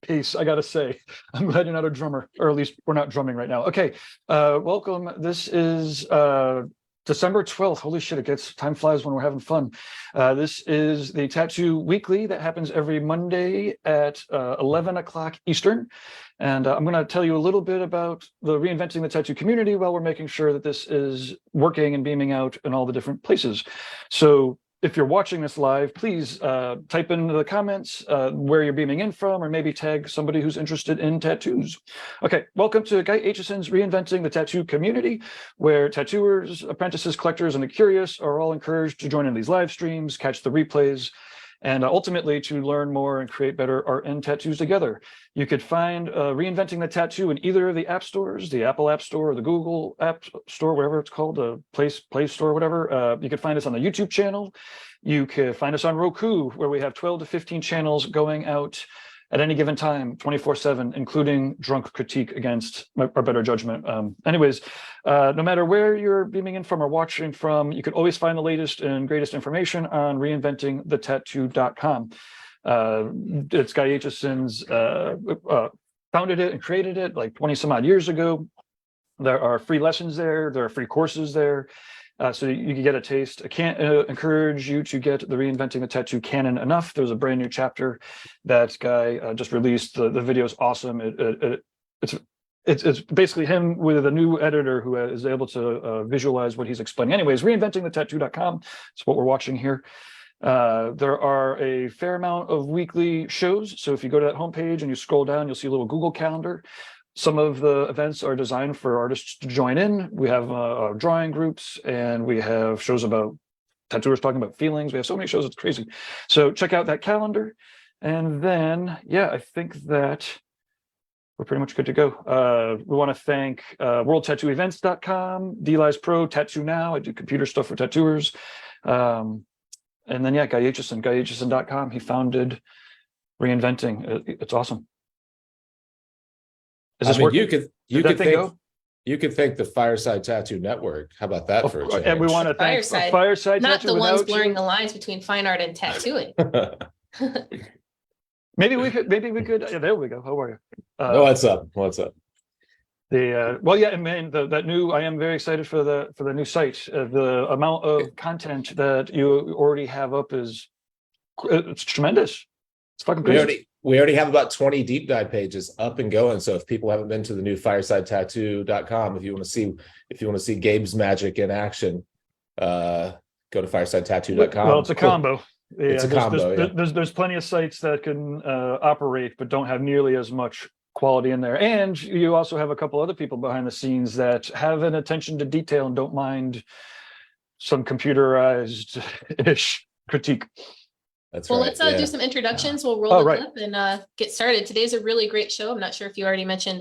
pace, I gotta say. I'm glad you're not a drummer, or at least we're not drumming right now. Okay, welcome. This is December 12th. Holy shit, time flies when we're having fun. This is the Tattoo Weekly that happens every Monday at 11 o'clock Eastern. And I'm going to tell you a little bit about the Reinventing the Tattoo community while we're making sure that this is working and beaming out in all the different places. So if you're watching this live, please type in the comments where you're beaming in from, or maybe tag somebody who's interested in tattoos. Okay, welcome to Guy Aitchison's Reinventing the Tattoo community, where tattooers, apprentices, collectors, and the curious are all encouraged to join in these live streams, catch the replays, and ultimately to learn more and create better art and tattoos together. You could find Reinventing the Tattoo in either of the app stores, the Apple App Store or the Google App Store, whatever it's called, the Play Store, whatever. You could find us on the YouTube channel. You could find us on Roku, where we have 12 to 15 channels going out at any given time, 24/7, including drunk critique against our better judgment. Anyways, no matter where you're beaming in from or watching from, you can always find the latest and greatest information on reinventingthetattoo.com. It's Guy Aitchison's founded it and created it like 20 some odd years ago. There are free lessons there. There are free courses there. So you can get a taste. I can't encourage you to get the Reinventing the Tattoo Canon enough. There's a brand new chapter that Guy just released. The video is awesome. It's basically him with a new editor who is able to visualize what he's explaining. Anyways, reinventingthetattoo.com is what we're watching here. There are a fair amount of weekly shows. So if you go to that homepage and you scroll down, you'll see a little Google Calendar. Some of the events are designed for artists to join in. We have drawing groups, and we have shows about tattooers talking about feelings. We have so many shows, it's crazy. So check out that calendar. And then, yeah, I think that we're pretty much good to go. We want to thank worldtattooevents.com, DLize Pro, TattooNow. I do computer stuff for tattooers. And then, yeah, Guy Aitchison, GuyAitchison.com. He founded Reinventing. It's awesome. Is this working? You could thank the Fireside Tattoo Network. How about that for a change? And we want to thank Fireside not Tattoo, the ones blurring the lines between fine art and tattooing. Maybe we could. Yeah, there we go. How are you? What's up? Well, yeah, and man, that new. I am very excited for the new site. The amount of content that you already have up it's tremendous. It's fucking crazy. We already have about 20 deep dive pages up and going. So if people haven't been to the new firesidetattoo.com, if you want to see Gabe's magic in action, go to firesidetattoo.com. Well, it's a combo. It's a combo. There's plenty of sites that can operate, but don't have nearly as much quality in there. And you also have a couple other people behind the scenes that have an attention to detail and don't mind some computerized-ish critique. That's well, right. let's do some introductions. We'll roll the clip and get started. Today's a really great show. I'm not sure if you already mentioned.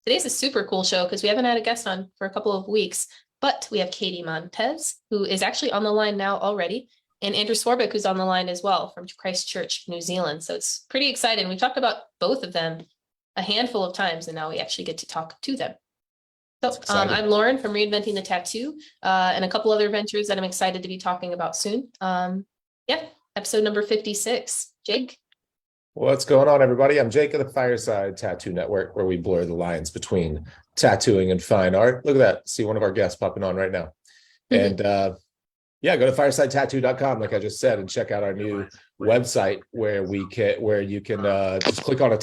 Today's a super cool show because we haven't had a guest on for a couple of weeks, but we have Katie Montez, who is actually on the line now already, and Andrew Swarbrick, who's on the line as well from Christchurch, New Zealand. So it's pretty exciting. We've talked about both of them a handful of times, and now we actually get to talk to them. So I'm Lauren from Reinventing the Tattoo and a couple other ventures that I'm excited to be talking about soon. Episode number 56. Jake? What's going on, everybody? I'm Jake of the Fireside Tattoo Network, where we blur the lines between tattooing and fine art. Look at that. See one of our guests popping on right now. And go to firesidetattoo.com, like I just said, and check out our new website where you can just click on a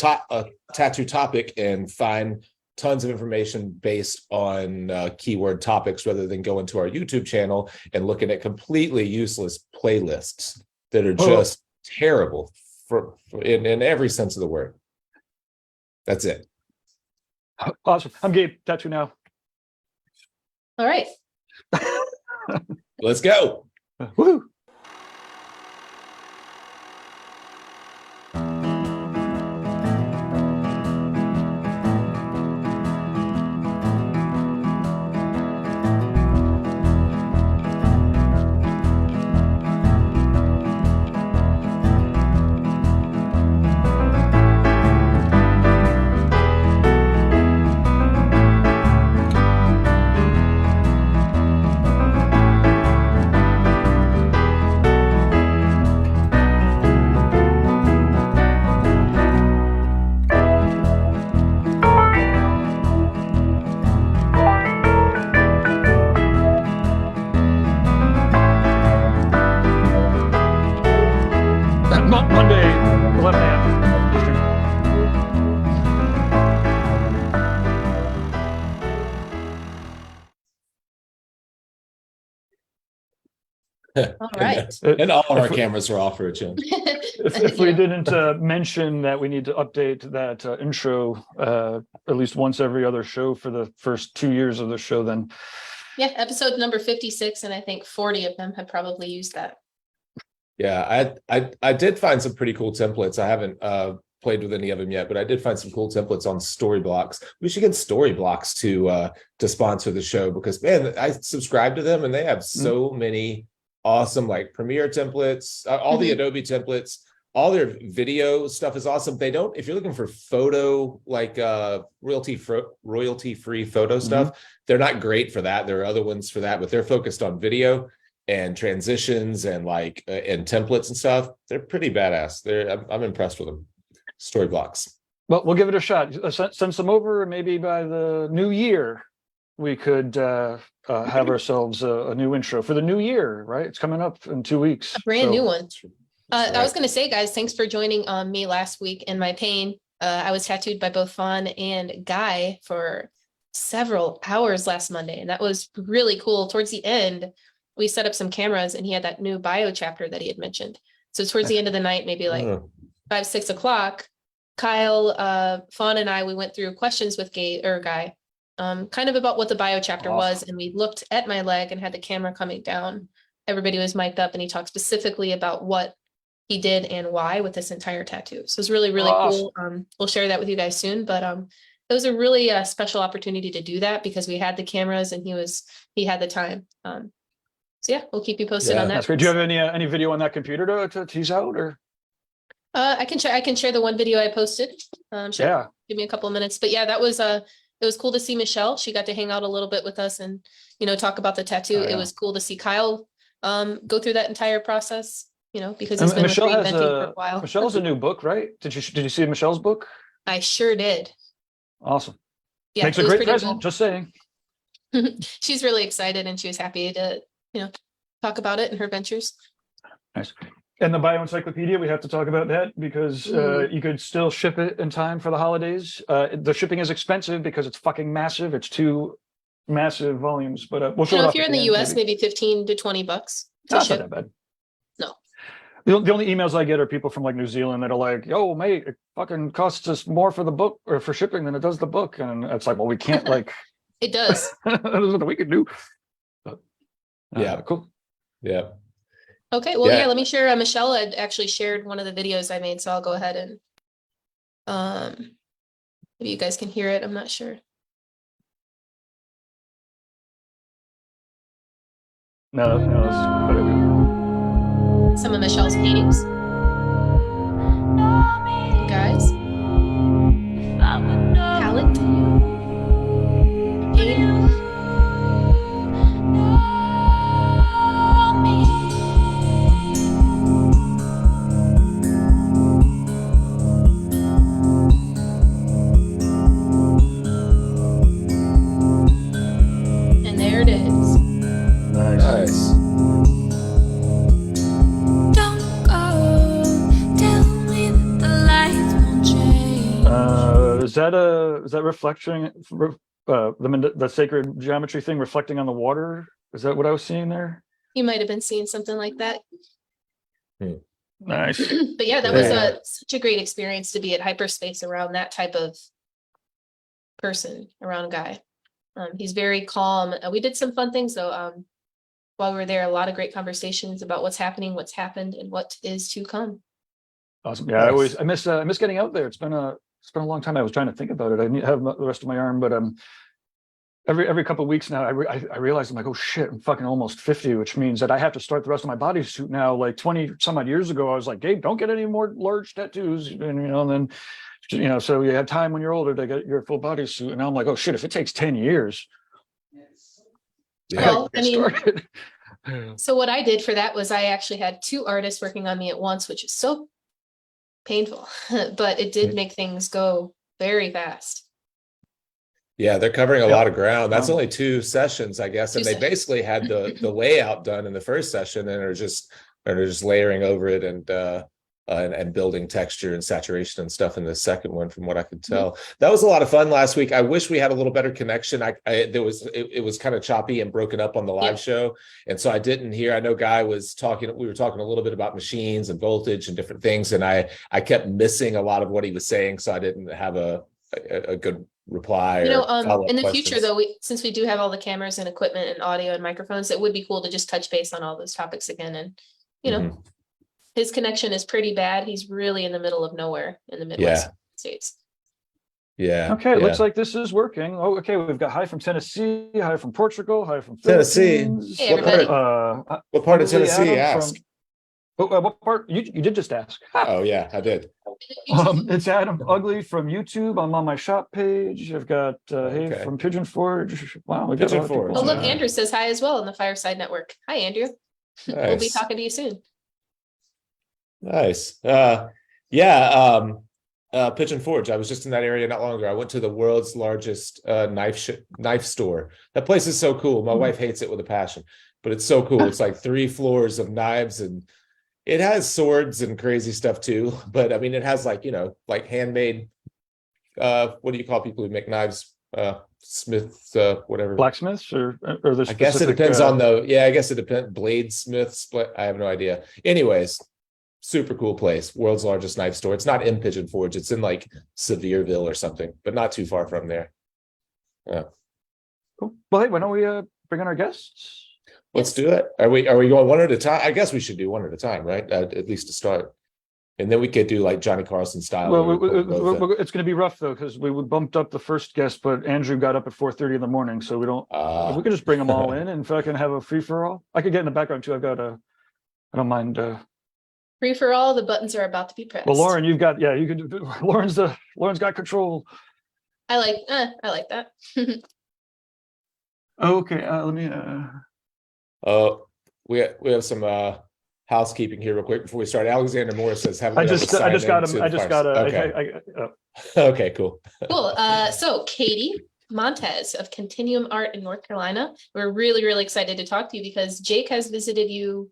tattoo topic and find tons of information based on keyword topics, rather than going to our YouTube channel and looking at completely useless playlists that are just terrible in every sense of the word. That's it. Awesome. I'm Gabe, TattooNow. All right. Let's go. Woo. 11 a.m. Eastern. All right. And all of our If we- cameras are off for a change. If we didn't mention that we need to update that intro at least once every other show for the first 2 years of the show, then Yeah, episode number 56, and I think 40 of them have probably used that. Yeah, I did find some pretty cool templates. I haven't played with any of them yet, but I did find some cool templates on Storyblocks. We should get Storyblocks to sponsor the show, because man, I subscribe to them and they have so many awesome like Premiere templates, all the Adobe templates, all their video stuff is awesome. They don't, if you're looking for photo, like royalty-free photo stuff, they're not great for that. There are other ones for that, but they're focused on video and transitions and like and templates and stuff. They're pretty badass. I'm impressed with them. Storyblocks. well, we'll give it a shot. Send some over, and maybe by the new year we could have ourselves a new intro for the new year. Right, it's coming up in 2 weeks. A brand new one. Right. I was going to say, guys, thanks for joining me last week in my pain. I was tattooed by both Fawn and Guy for several hours last Monday, and that was really cool. Towards the end, we set up some cameras, and he had that new bio chapter that he had mentioned. So towards the end of the night, maybe like 5, 6 o'clock, Kyle, Fawn, and I, we went through questions with Guy, kind of about what the bio chapter was, and we looked at my leg and had the camera coming down. Everybody was mic'd up, and he talked specifically about what he did and why with this entire tattoo. So it's really, really cool. We'll share that with you guys soon, but it was a really special opportunity to do that because we had the cameras and he had the time. So yeah, we'll keep you posted on that. That's great. Do you have any video on that computer to tease out, or? I can share the one video I posted. Sure. Yeah. Give me a couple of minutes, but yeah, that was it was cool to see Michelle. She got to hang out a little bit with us and talk about the tattoo. It was cool to see Kyle go through that entire process. Because he's been Michelle with Reinventing for a while. Michelle's a new book, right? Did you see Michelle's book? I sure did. Awesome. Yeah, makes a great present. Cool. Just saying. She's really excited and she was happy to talk about it and her ventures. Nice. And the bioencyclopedia, we have to talk about that because you could still ship it in time for the holidays. The shipping is expensive because it's fucking massive. It's 2 massive volumes, but we'll show it off. If you're in the US, maybe 15 to 20 bucks. That's not that bad. No. The only emails I get are people from like New Zealand that are like, yo, mate, it fucking costs us more for the book or for shipping than it does the book. And it's like, well, we can't like. It does. That's what we could do. But, yeah. Cool. Yeah. Okay. Well, yeah, let me share. Michelle had actually shared one of the videos I made. So I'll go ahead and maybe you guys can hear it. I'm not sure. No, that's whatever. Some of Michelle's paintings. Guys. Palette. Paint. And there it is. Nice. Is that reflecting the sacred geometry thing reflecting on the water? Is that what I was seeing there? You might have been seeing something like that. Nice. But yeah, that was such a great experience to be at hyperspace around that type of person, around Guy. He's very calm. We did some fun things though. While we were there, a lot of great conversations about what's happening, what's happened, and what is to come. Awesome. Yeah, nice. I miss getting out there. It's been a long time. I was trying to think about it. I have the rest of my arm, but every couple of weeks now, I realize I'm like, oh shit, I'm fucking almost 50, which means that I have to start the rest of my bodysuit now. Like 20 some odd years ago, I was like, Gabe, don't get any more large tattoos, and and then so you have time when you're older to get your full bodysuit. And now I'm like, oh shit, if it takes 10 years. Well, so what I did for that was I actually had 2 artists working on me at once, which is so painful, but it did make things go very fast. Yeah, they're covering a lot of ground. That's only 2 sessions, I guess. And they basically had the layout done in the first session and are just layering over it. And and building texture and saturation and stuff in the second one, from what I could tell. That was a lot of fun last week. I wish we had a little better connection. It was kind of choppy and broken up on the live show, and so I didn't hear. I know Guy was talking. We were talking a little bit about machines and voltage and different things, and I kept missing a lot of what he was saying, so I didn't have a good reply. You know, in the questions. future though, since we do have all the cameras and equipment and audio and microphones, it would be cool to just touch base on all those topics again. And you know, his connection is pretty bad. He's really in the middle of nowhere in the Midwest States. Yeah. Okay, it looks like this is working. Oh, okay, we've got hi from Tennessee, hi from Portugal, hi from Tennessee. Philippines. Hey, everybody. What part of Tennessee? Adam Ask. what part? You did just ask. Oh yeah, I did. It's Adam Ugly from YouTube. I'm on my shop page. I've got hey from Pigeon Forge. Wow, we got a lot of Forge. people. Oh, look, Andrew says hi as well in the Fireside Network. Hi, Andrew. Nice. We'll be talking to you soon. Nice. Pigeon Forge. I was just in that area not long ago. I went to the world's largest knife store. That place is so cool. My wife hates it with a passion, but it's so cool. It's like 3 floors of knives, and it has swords and crazy stuff too. But I mean, it has like handmade. What do you call people who make knives? Smiths, whatever. Blacksmiths or the I guess it depends on I guess it depends. Bladesmiths, but I have no idea. Anyways, super cool place. World's largest knife store. It's not in Pigeon Forge. It's in like Sevierville or something, but not too far from there. Yeah. Cool. Well, hey, why don't we bring on our guests? Let's do it. Are we going one at a time? I guess we should do one at a time, right? At least to start. And then we could do like Johnny Carson style. Well, it's going to be rough though, because we bumped up the first guest, but Andrew got up at 4:30 in the morning, so we don't. We could just bring them all in and if I can have a free for all. I could get in the background too. I've got I don't mind. Free for all. The buttons are about to be pressed. Well, Lauren, you've got you can. Lauren's got control. I like that. Okay, let me. We have some housekeeping here real quick before we start. Alexander Morris says, I just got him. Okay. Okay, cool. Cool. So Katie Montez of Continuum Art in North Carolina. We're really, really excited to talk to you because Jake has visited you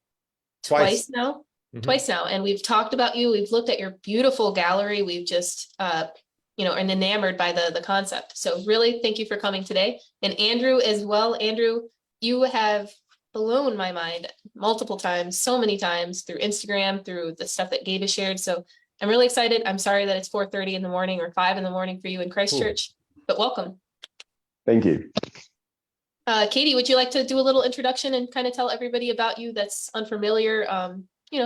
twice now. Twice now, and we've talked about you. We've looked at your beautiful gallery. We've just and enamored by the concept. So really thank you for coming today. And Andrew as well. Andrew, you have blown my mind multiple times, so many times through Instagram, through the stuff that Gabe has shared. So I'm really excited. I'm sorry that it's 4:30 in the morning or 5 in the morning for you in Christchurch, but welcome. Thank you. Katie, would you like to do a little introduction and kind of tell everybody about you that's unfamiliar?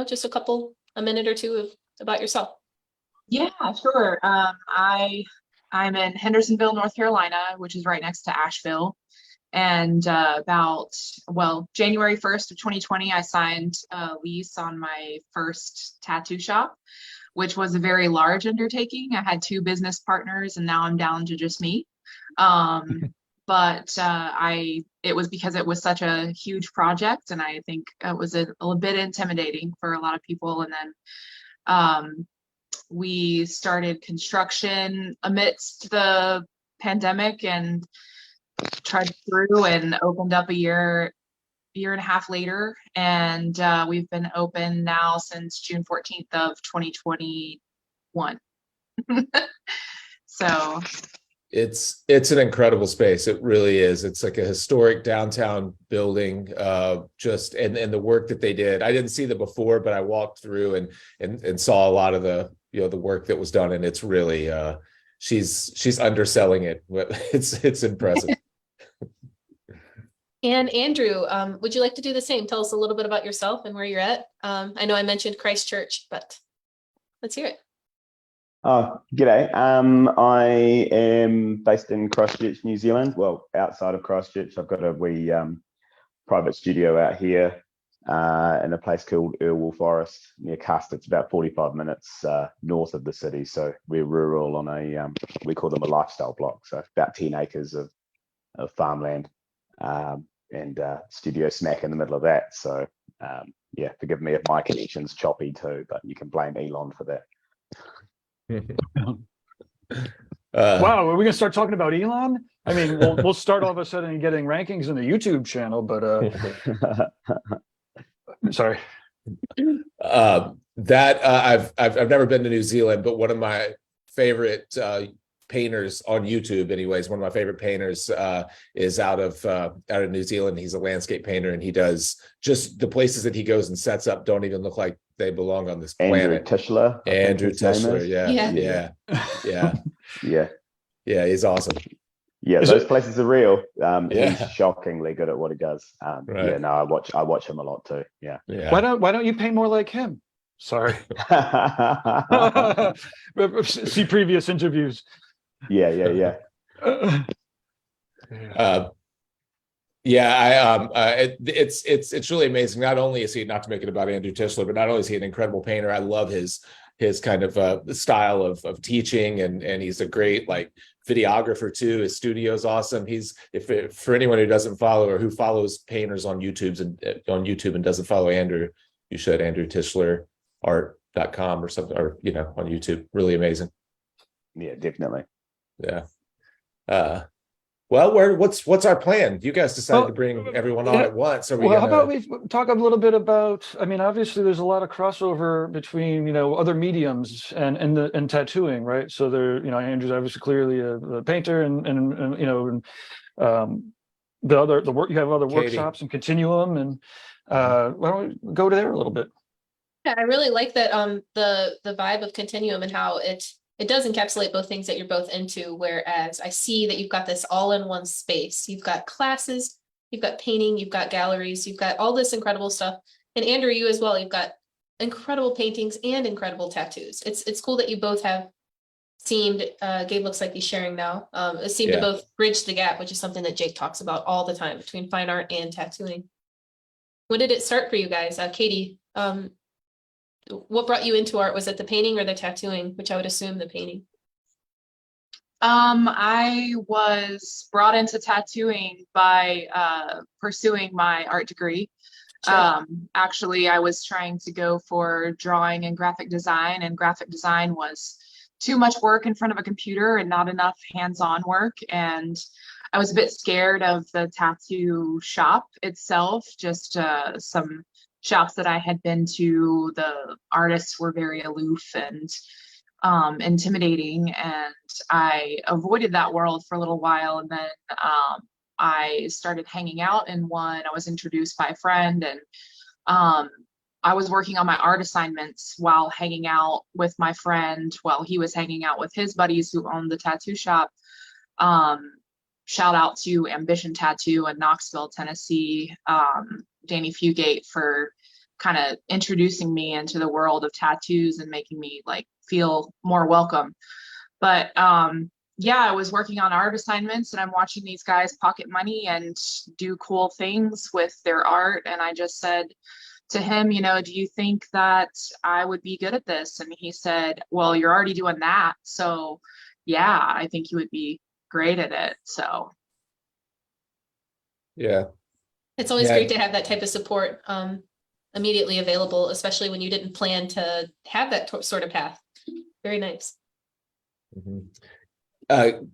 Just a minute or two about yourself. Yeah, sure. I'm in Hendersonville, North Carolina, which is right next to Asheville. And January 1st of 2020, I signed a lease on my first tattoo shop, which was a very large undertaking. I had 2 business partners, and now I'm down to just me. But it was because it was such a huge project, and I think it was a bit intimidating for a lot of people. And then we started construction amidst the pandemic and tried through and opened up a year and a half later. And we've been open now since June 14th of 2021. So it's an incredible space. It really is. It's like a historic downtown building. And the work that they did. I didn't see the before, but I walked through and saw a lot of the the work that was done, and it's really she's underselling it, but it's impressive. And Andrew, would you like to do the same? Tell us a little bit about yourself and where you're at. I know I mentioned Christchurch, but let's hear it. G'day. I am based in Christchurch, New Zealand. Well, outside of Christchurch, I've got a wee private studio out here in a place called Irwell Forest near Cust. It's about 45 minutes north of the city. So we're rural on we call them a lifestyle block. So about 10 acres of farmland and studio smack in the middle of that. So forgive me if my connection's choppy too, but you can blame Elon for that. Wow, are we gonna start talking about Elon? I mean, we'll start all of a sudden getting rankings in the YouTube channel, but sorry. That I've never been to New Zealand, but one of my favorite painters on YouTube, anyways, one of my favorite painters is out of New Zealand. He's a landscape painter, and he does just the places that he goes and sets up don't even look like they belong on this Andrew planet. Tischler. I think Andrew his name Tischler, is. yeah, he's awesome. Yeah, Is those it- places are real. Yeah. He's shockingly good at what he does. Right. Yeah, no, I watch him a lot too. Yeah. Yeah. Why don't you paint more like him? Sorry. See previous interviews. Yeah. It's really amazing. Not only is he, not to make it about Andrew Tischler, but not only is he an incredible painter, I love his kind of style of teaching, and he's a great like videographer too. His studio's awesome. For anyone who doesn't follow or who follows painters on YouTube and doesn't follow Andrew, you should. Andrew Tischler art.com or something, or on YouTube. Really amazing. Yeah, definitely. Yeah. Well, what's our plan? You guys decided to bring everyone on at once. How about we talk a little bit about, I mean, obviously there's a lot of crossover between, other mediums and tattooing, right? So Andrew's obviously clearly a painter and the work, you have other Katie. workshops and Continuum, and why don't we go to there a little bit? Yeah, I really like that the vibe of Continuum and how it does encapsulate both things that you're both into, whereas I see that you've got this all in one space. You've got classes, you've got painting, you've got galleries, you've got all this incredible stuff. And Andrew, you as well, you've got incredible paintings and incredible tattoos. It's cool that you both have seemed, Gabe looks like he's sharing now, seem to both bridge the gap, which is something that Jake talks about all the time between fine art and tattooing. When did it start for you guys? Katie, what brought you into art? Was it the painting or the tattooing? Which I would assume the painting. I was brought into tattooing by pursuing my art degree. Sure. Actually, I was trying to go for drawing and graphic design was too much work in front of a computer and not enough hands-on work. And I was a bit scared of the tattoo shop itself, just some shops that I had been to, the artists were very aloof and intimidating, and I avoided that world for a little while. And then I started hanging out in one. I was introduced by a friend, and I was working on my art assignments while hanging out with my friend while he was hanging out with his buddies who owned the tattoo shop. Shout out to Ambition Tattoo in Knoxville, Tennessee. Danny Fugate for kind of introducing me into the world of tattoos and making me like feel more welcome. But I was working on art assignments, and I'm watching these guys pocket money and do cool things with their art. And I just said to him, do you think that I would be good at this? And he said, well, you're already doing that. So yeah, I think you would be great at it. So Yeah. It's always great to have that type of support immediately available, especially when you didn't plan to have that sort of path. Very nice. Mm-hmm.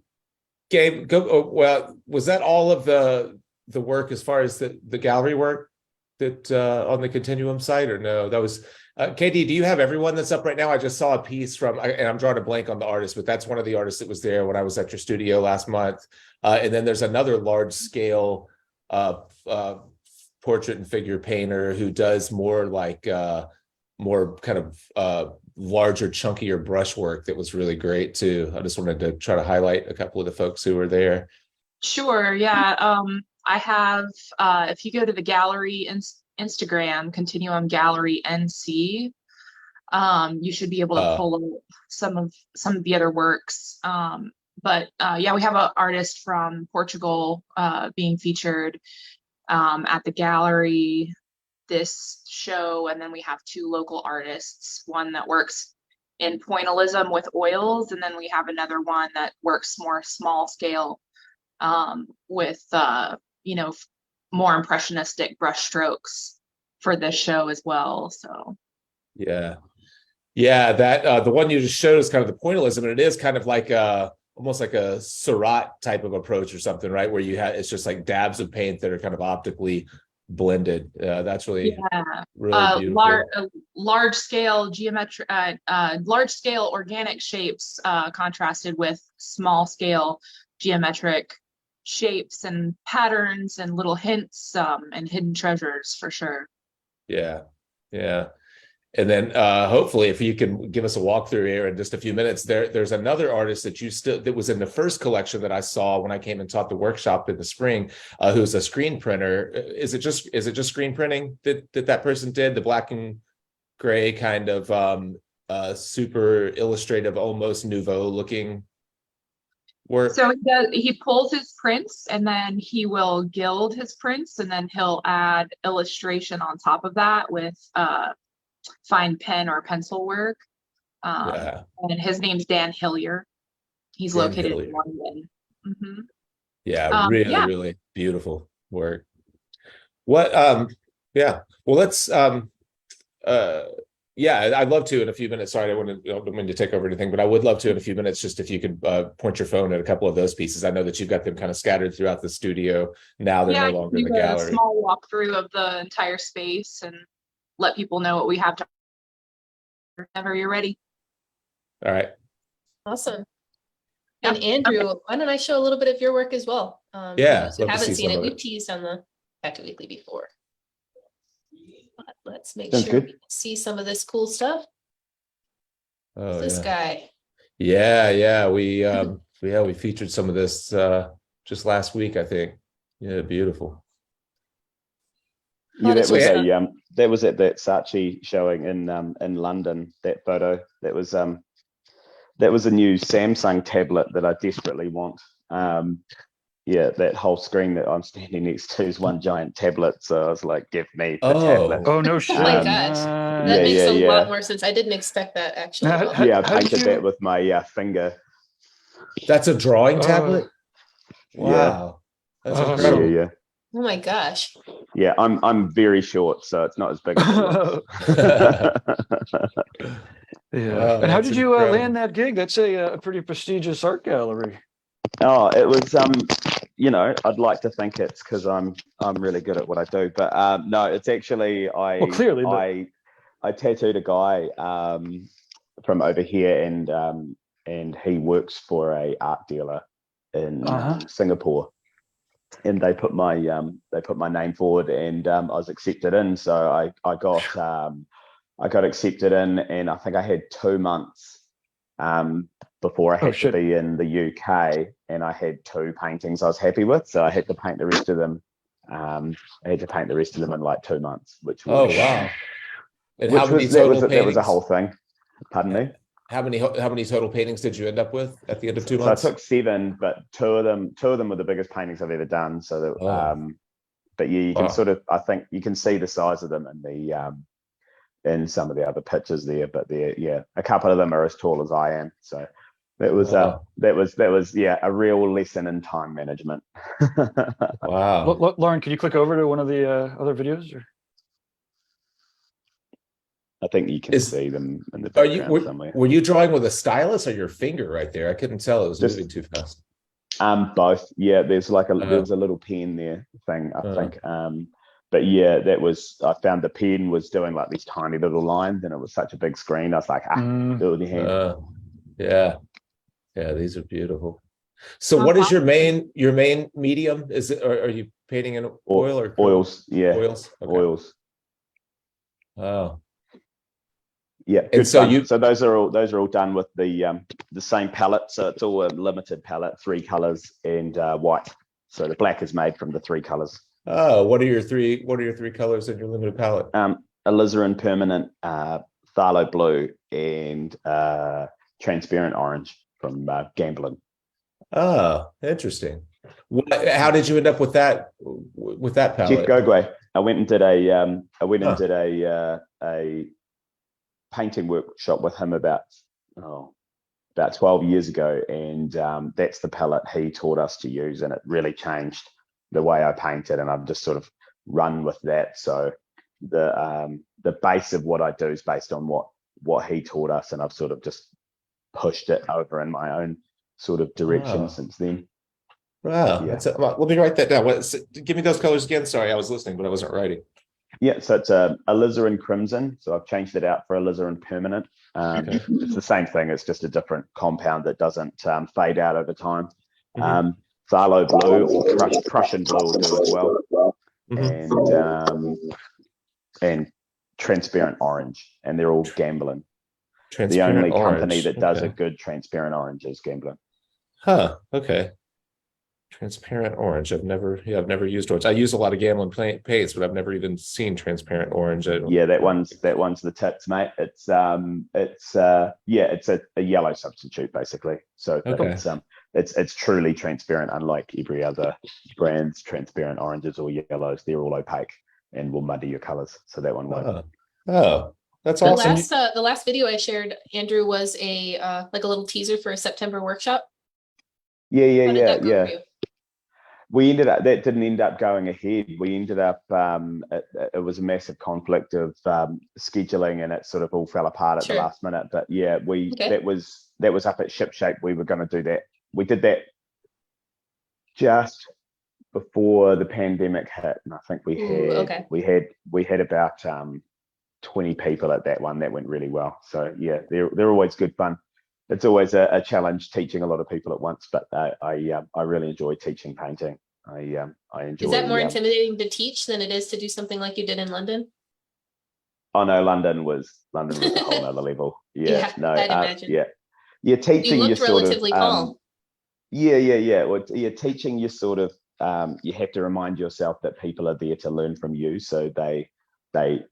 Gabe, was that all of the work as far as the gallery work that on the Continuum site, or no? That was Katie, do you have everyone that's up right now? I just saw a piece from, and I'm drawing a blank on the artist, but that's one of the artists that was there when I was at your studio last month. And then there's another large scale portrait and figure painter who does more like more kind of larger, chunkier brushwork that was really great too. I just wanted to try to highlight a couple of the folks who were there. Sure, yeah. I have, if you go to the gallery Instagram, Continuum Gallery NC, you should be able to pull up some of the other works. But we have an artist from Portugal being featured at the gallery this show, and then we have two local artists, one that works in pointillism with oils, and then we have another one that works more small scale with more impressionistic brush strokes for this show as well. So yeah, that the one you just showed is kind of the pointillism, and it is kind of like almost like a Seurat type of approach or something, right? Where it's just like dabs of paint that are kind of optically blended. That's really Yeah. beautiful. Large scale geometric, large scale organic shapes contrasted with small scale geometric shapes and patterns and little hints and hidden treasures for sure. Yeah, yeah. And then hopefully, if you can give us a walkthrough here in just a few minutes, there's another artist that was in the first collection that I saw when I came and taught the workshop in the spring, who's a screen printer. Is it just screen printing that person did, the black and gray kind of super illustrative, almost nouveau looking work? So he pulls his prints and then he will gild his prints and then he'll add illustration on top of that with fine pen or pencil work. And his name's Dan Hillier. He's located in London. Mm-hmm. Yeah, really beautiful work. What yeah, well, let's yeah, I'd love to in a few minutes. Sorry, I don't mean to take over anything, but I would love to in a few minutes, just if you could point your phone at a couple of those pieces. I know that you've got them kind of scattered throughout the studio. Now they're no longer in the gallery. A small walkthrough of the entire space and let people know what we have to whenever you're ready. All right. Awesome. And Andrew, why don't I show a little bit of your work as well? Yeah. If you haven't seen it, we've teased on the Tattoo Weekly before. But let's make sure we can see some of this cool stuff. Oh, this guy. Yeah. We featured some of this just last week, I think. Yeah, beautiful. Yeah, that was at that Saatchi showing in London. That photo, that was a new Samsung tablet that I desperately want. Yeah, that whole screen that I'm standing next to is one giant tablet. So I was like, "Give me the tablet." Oh no shit! Oh my gosh, that makes a lot more sense. I didn't expect that actually. Yeah, I painted that with my finger. That's a drawing tablet. Wow, that's incredible. Yeah. Oh my gosh. Yeah, I'm very short, so it's not as big as it looks. Yeah. Wow, and how did you land that gig? That's a pretty prestigious art gallery. Oh, it was I'd like to think it's because I'm really good at what I do, but no, it's actually I tattooed a guy from over here, and he works for a art dealer in Singapore. And they put my name forward, and I was accepted in. So I got accepted in, and I think I had 2 months before I had to be in the UK, and I had 2 paintings I was happy with. So I had to paint the rest of them. I had to paint the rest of them in like 2 months, which was, wow! And how many total paintings? That was a whole thing. Pardon me. How many total paintings did you end up with at the end of 2 months? So I took 7, but two of them were the biggest paintings I've ever done. So that, but yeah, you can sort of, I think you can see the size of them in the in some of the other pictures there. But a couple of them are as tall as I am. So that was a real lesson in time management. Wow. Lauren, can you click over to one of the other videos? Or? I think you can see them in the background somewhere. Were you drawing with a stylus or your finger right there? I couldn't tell. It was moving too fast. Both. Yeah, there's like there was a little pen there thing, I think. But yeah, I found the pen was doing like these tiny little lines, and it was such a big screen. I was like, do it with your hand. Yeah, these are beautiful. So what is your main medium? Is it, or are you painting in oil or oils? Yeah, oils. Okay. Oils. Oh. Yeah, and so those are all done with the same palette. So it's all a limited palette, 3 colors and white. So the black is made from the 3 colors. Oh, what are your three colors in your limited palette? Alizarin permanent, phthalo blue, and transparent orange from Gamblin. Oh, interesting. How did you end up with that palette? Jeff Gregory. I went and did a painting workshop with him about 12 years ago, and that's the palette he taught us to use, and it really changed the way I painted, and I've just sort of run with that. So the base of what I do is based on what he taught us, and I've sort of just pushed it over in my own sort of direction since then. Wow. Yeah. Well, let me write that down. Give me those colors again. Sorry, I was listening, but I wasn't writing. Yeah, so it's a alizarin crimson. So I've changed it out for alizarin permanent. Okay. It's the same thing. It's just a different compound that doesn't fade out over time. Mhm. Phthalo blue or Prussian blue will do as well, Mhm. and transparent orange, and they're all Gamblin. The Transparent only company orange. that does a Okay. good transparent orange is Gamblin. Huh. Okay. Transparent orange. I've never used orange. I use a lot of Gamblin paints, but I've never even seen transparent orange. Yeah, that one's the tits, mate. It's a yellow substitute basically. So Okay. it's truly transparent, unlike every other brand's transparent oranges or yellows. They're all opaque and will muddy your colors. So that one won't. Oh, that's The awesome. last video I shared, Andrew, was a like a little teaser for a September workshop. How did that go for you? That didn't end up going ahead. We ended up it was a massive conflict of scheduling, and it sort of all fell apart at the last minute. But yeah, that was up at Shipshape. We were going to do that. We did that just before the pandemic hit, and I think we had about 20 people at that one. That went really well. So yeah, they're always good fun. It's always a challenge teaching a lot of people at once, but I really enjoy teaching painting. I enjoy. Is that more intimidating to teach than it is to do something like you did in London? Oh no, London was a whole nother level. Yeah, no, I'd imagine. Yeah, teaching you looked relatively calm. Well, teaching you sort of you have to remind yourself that people are there to learn from you, so they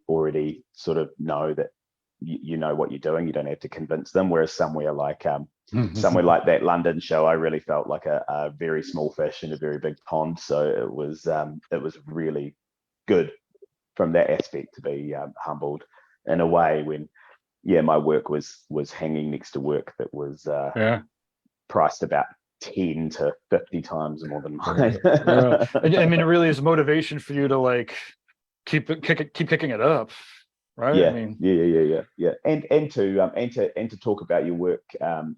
already sort of know that you know what you're doing. You don't have to convince them. Whereas somewhere like that London show, I really felt like a very small fish in a very big pond. So it was really good from that aspect to be humbled in a way when my work was hanging next to work that was priced about 10 to 50 times more than mine. I mean, it really is motivation for you to like keep kicking it up. Right. Yeah, I mean, yeah, and to talk about your work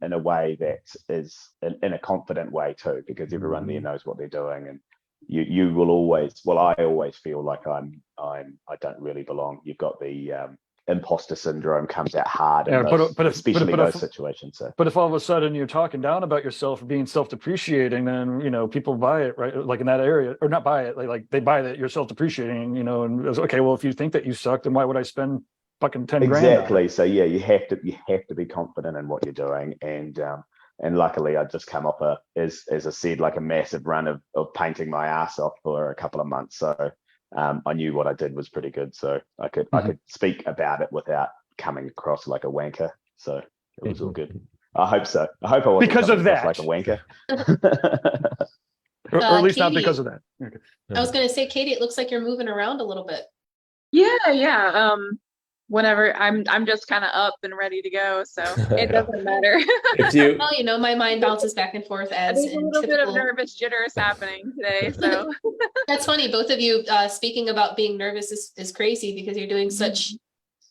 in a way that is in a confident way too, because everyone there knows what they're doing, and you will always. Well, I always feel like I don't really belong. You've got the imposter syndrome comes out hard, especially in those situations. So. But if all of a sudden you're talking down about yourself or being self-depreciating, then people buy it, right? Like in that area, or not buy it, like they buy that you're self-depreciating, and it's okay. Well, if you think that you suck, then why would I spend fucking 10 grand? Exactly. So yeah, you have to be confident in what you're doing, and luckily I just come off as I said, like a massive run of painting my ass off for a couple of months. So I knew what I did was pretty good, so I could speak about it without coming across like a wanker. So it was all good. I hope so. I hope I wasn't because of that, like a wanker, or at least Katie, not because of that. Okay. I was going to say, Katie, it looks like you're moving around a little bit. Yeah. Whenever I'm just kind of up and ready to go, so it doesn't matter. Well, my mind bounces back and forth as there's a little bit of nervous jitters happening today. So that's funny. Both of you speaking about being nervous is crazy because you're doing such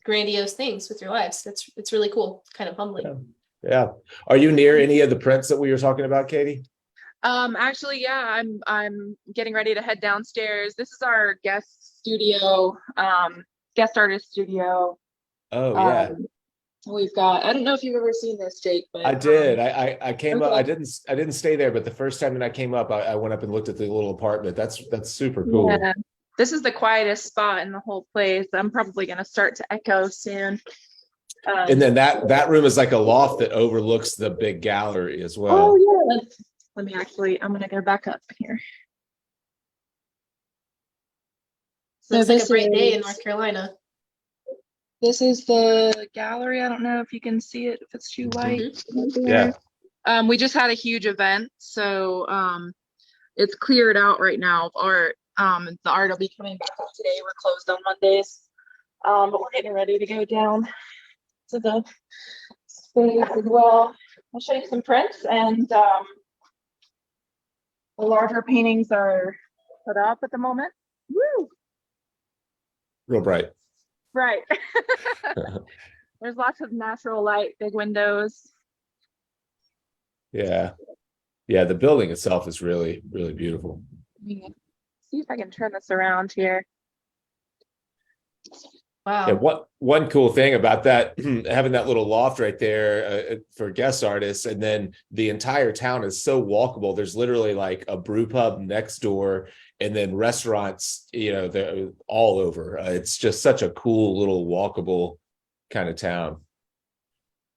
grandiose things with your lives. It's really cool, kind of humbling. Yeah. Are you near any of the prints that we were talking about, Katie? Actually, yeah, I'm getting ready to head downstairs. This is our guest studio. Guest artist studio. Oh yeah. We've got, I don't know if you've ever seen this, Jake, but I did. I came okay. up. I didn't stay there, but the first time that I came up, I went up and looked at the little apartment. That's super cool. Yeah. This is the quietest spot in the whole place. I'm probably gonna start to echo soon. And then that room is like a loft that overlooks the big gallery as well. Oh yeah. Let me I'm gonna go back up here. So it's like a great day in North Carolina. This is the gallery. I don't know if you can see it, if it's too light. Yeah. We just had a huge event, so it's cleared out right now of art. The art will be coming back up today. We're closed on Mondays. But we're getting ready to go down to the space as well. I'll show you some prints, and the larger paintings are put up at the moment. Woo! Real bright. Right. There's lots of natural light, big windows. Yeah. Yeah, the building itself is really, really beautiful. Let me see if I can turn this around here. Yeah, Wow. one cool thing about that, having that little loft right there for guest artists, and then the entire town is so walkable. There's literally like a brew pub next door, and then restaurants, they're all over. It's just such a cool little walkable kind of town.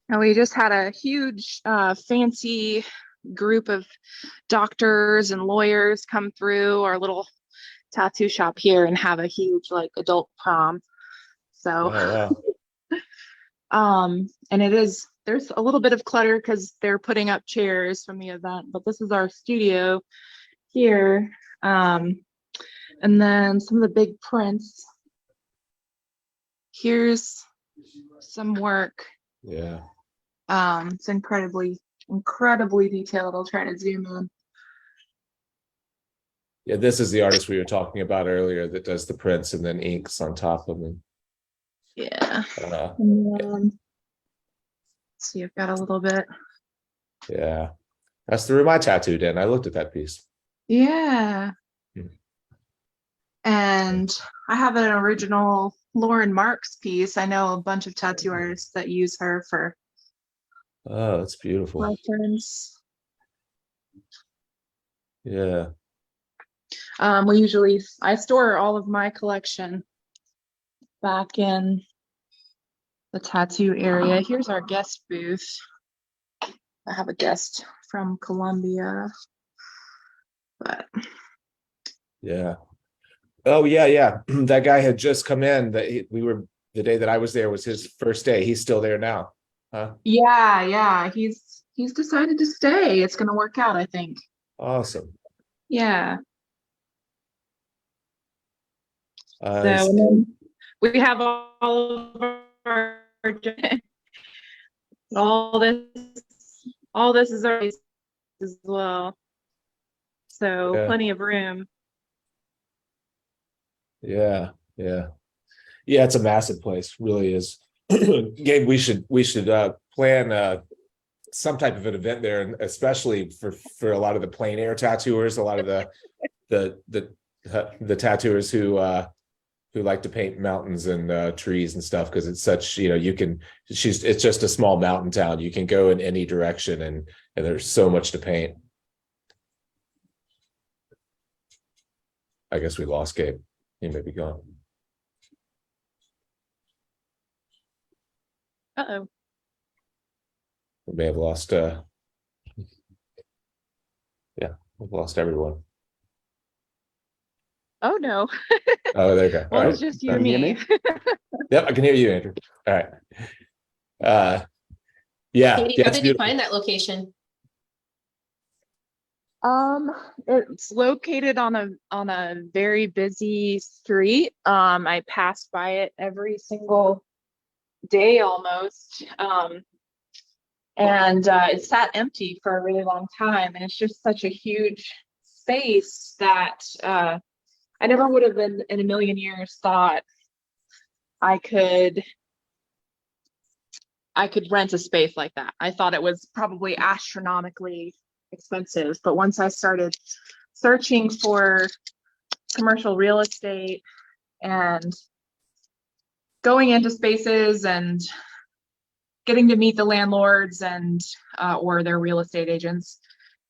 And we just had a huge, fancy group of doctors and lawyers come through our little tattoo shop here and have a huge like adult prom. So, Oh, and there's a little bit of clutter because they're putting up chairs from the event, but this is our studio here. And then some of the big prints. Here's some work. yeah. It's incredibly detailed. I'll try to zoom in. Yeah, this is the artist we were talking about earlier that does the prints and then inks on top of them. Yeah. Uh, And then, let's see, I've got a little bit. yeah. That's the room I tattooed in. I looked at that piece. Yeah. Hmm. And I have an original Lauren Marks piece. I know a bunch of tattoo artists that use her for Oh, that's beautiful. reference. Yeah. I store all of my collection back in the tattoo area. Here's our guest booth. I have a guest from Colombia, but Yeah. Oh, yeah. That guy had just come in. The day that I was there was his first day. He's still there now. Huh? yeah, he's decided to stay. It's gonna work out, I think. Awesome. Yeah. So Uh, and then we have all of our all this is our as well. So Yeah. plenty of room. Yeah. It's a massive place. Really is. Gabe, we should plan some type of an event there, and especially for a lot of the plein air tattooers, a lot of the tattooers who like to paint mountains and trees and stuff, because it's such, it's just a small mountain town. You can go in any direction, and there's so much to paint. I guess we lost Gabe. He may be gone. Uh-oh. We may have lost we've lost everyone. Oh no. Oh, there you go. Well, All it's right. just you and me. Yep, I can hear you, Andrew. All right. Yeah, Katie, yeah, how it's did you beautiful. find that location? It's located on a very busy street. I pass by it every single day almost. And it sat empty for a really long time, and it's just such a huge space that I never would have been in a million years thought I could rent a space like that. I thought it was probably astronomically expensive, but once I started searching for commercial real estate and going into spaces and getting to meet the landlords and or their real estate agents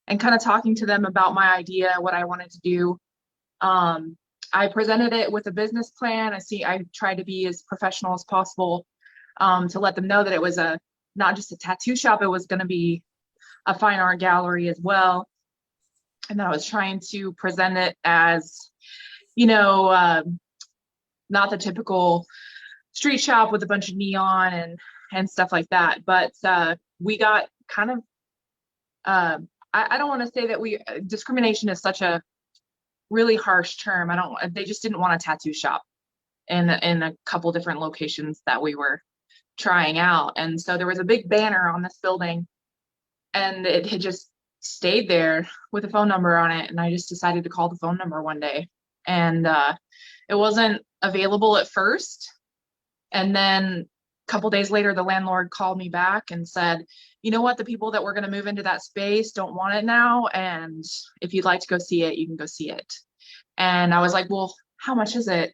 and kind of talking to them about my idea, what I wanted to do. I presented it with a business plan. I tried to be as professional as possible to let them know that it was not just a tattoo shop, it was going to be a fine art gallery as well. And I was trying to present it as, not the typical street shop with a bunch of neon and stuff like that. But we got kind of, I don't want to say that discrimination is such a really harsh term. They just didn't want a tattoo shop in a couple different locations that we were trying out. And so there was a big banner on this building, and it had just stayed there with a phone number on it. And I just decided to call the phone number one day, and it wasn't available at first. And then couple days later, the landlord called me back and said, you know what, the people that were going to move into that space don't want it now. And if you'd like to go see it, you can go see it. And I was like, well, how much is it?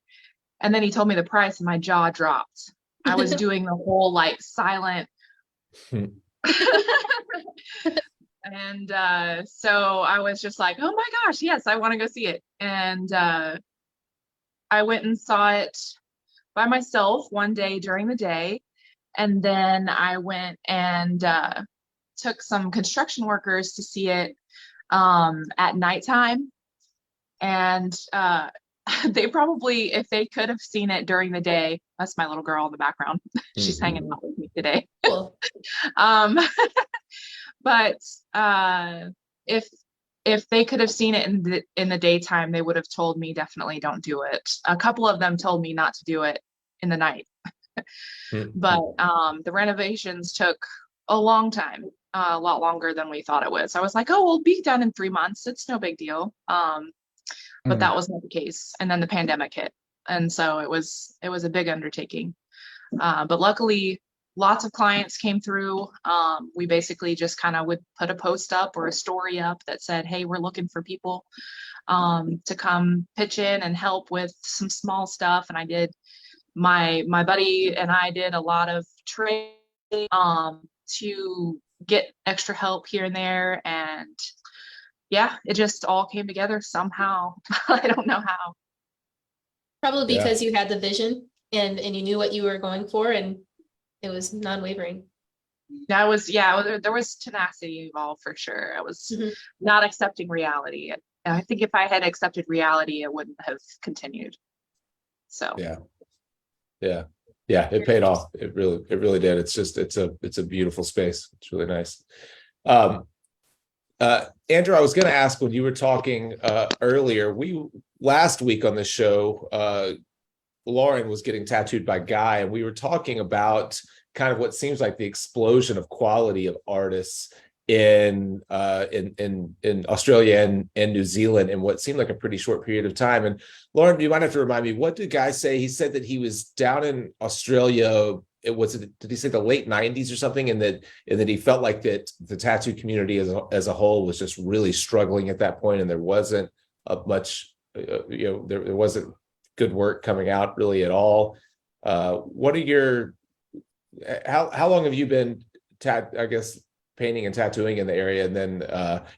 And then he told me the price and my jaw dropped. I was doing the whole like silent. And so I was just like, oh my gosh, yes, I want to go see it. And I went and saw it by myself one day during the day. And then I went and took some construction workers to see it at nighttime. And they probably, if they could have seen it during the day, that's my little girl in the background. She's hanging out with me today. Cool. But if they could have seen it in the daytime, they would have told me definitely don't do it. A couple of them told me not to do it in the night. But the renovations took a long time, a lot longer than we thought it was. I was like, oh, we'll be done in 3 months. It's no big deal. But that was not the case. And then the pandemic hit. And so it was a big undertaking. But luckily, lots of clients came through. We basically just kind of would put a post up or a story up that said, hey, we're looking for people to come pitch in and help with some small stuff. And I did, my buddy and I did a lot of training to get extra help here and there. And yeah, it just all came together somehow. I don't know how. Probably because you had the vision and you knew what you were going for, and it was non-wavering. That was, there was tenacity involved for sure. I was not accepting reality. And I think if I had accepted reality, it wouldn't have continued. So yeah, it paid off. It really did. It's just, it's a beautiful space. It's really nice. Andrew, I was going to ask, when you were talking earlier, last week on the show, Lauren was getting tattooed by Guy, and we were talking about kind of what seems like the explosion of quality of artists in Australia and New Zealand in what seemed like a pretty short period of time. And Lauren, you might have to remind me, what did Guy say? He said that he was down in Australia. Did he say the late 90s or something? And that he felt like that the tattoo community as a whole was just really struggling at that point, and there wasn't much, there wasn't good work coming out really at all. What are your, how long have you been painting and tattooing in the area? And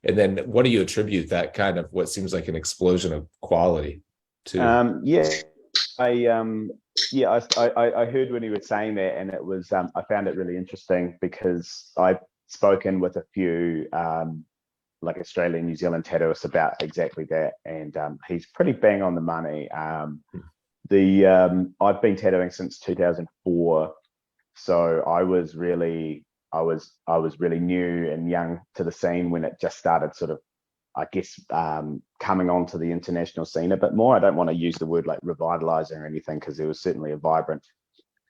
then what do you attribute that kind of what seems like an explosion of quality to? I heard when he was saying that, and it was I found it really interesting because I've spoken with a few like Australian, New Zealand tattooists about exactly that, and he's pretty bang on the money. I've been tattooing since 2004, so I was really new and young to the scene when it just started sort of, I guess, coming onto the international scene a bit more. I don't want to use the word like revitalizing or anything, because there was certainly a vibrant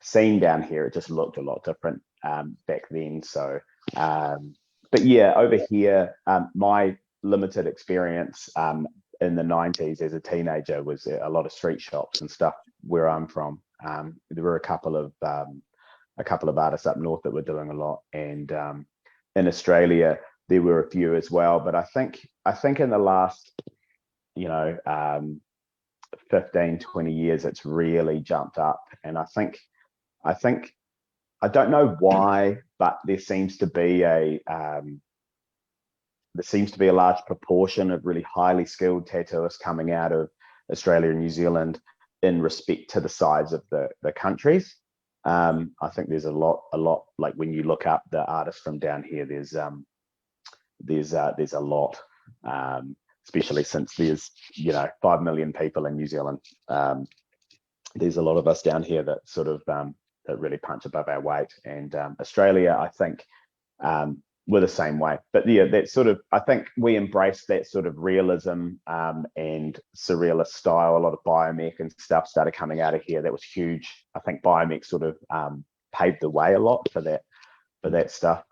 scene down here. It just looked a lot different back then. So, but yeah, over here, my limited experience in the 90s as a teenager was a lot of street shops and stuff where I'm from. There were a couple of artists up north that were doing a lot, and in Australia there were a few as well. But I think in the last 15, 20 years it's really jumped up. And I think I don't know why, but there seems to be a large proportion of really highly skilled tattooists coming out of Australia and New Zealand in respect to the size of the countries. I think there's a lot, like when you look up the artists from down here, there's a lot, especially since there's 5 million people in New Zealand. There's a lot of us down here that sort of that really punch above our weight, and Australia, I think, we're the same way. But yeah, that sort of, I think we embraced that sort of realism and surrealist style. A lot of biomech and stuff started coming out of here. That was huge. I think biomech sort of paved the way a lot for that stuff.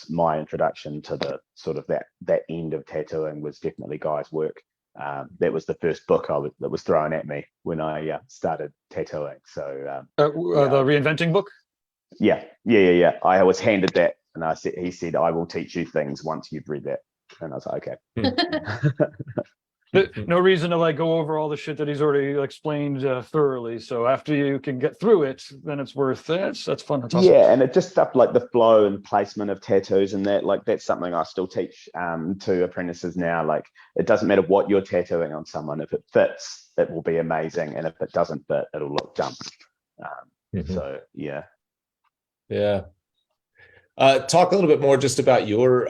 My introduction to the sort of that end of tattooing was definitely Guy's work. That was the first book that was thrown at me when I started tattooing. So the Reinventing book. Yeah. I was handed that, and he said, I will teach you things once you've read that. And I was like, okay. No reason to like go over all the shit that he's already explained thoroughly. So after you can get through it, then it's worth it. That's fun. That's awesome. Yeah, and it just stuff like the flow and placement of tattoos and that, like that's something I still teach to apprentices now. Like it doesn't matter what you're tattooing on someone. If it fits, it will be amazing, and if it doesn't fit, it'll look dumb. So yeah. Talk a little bit more just about your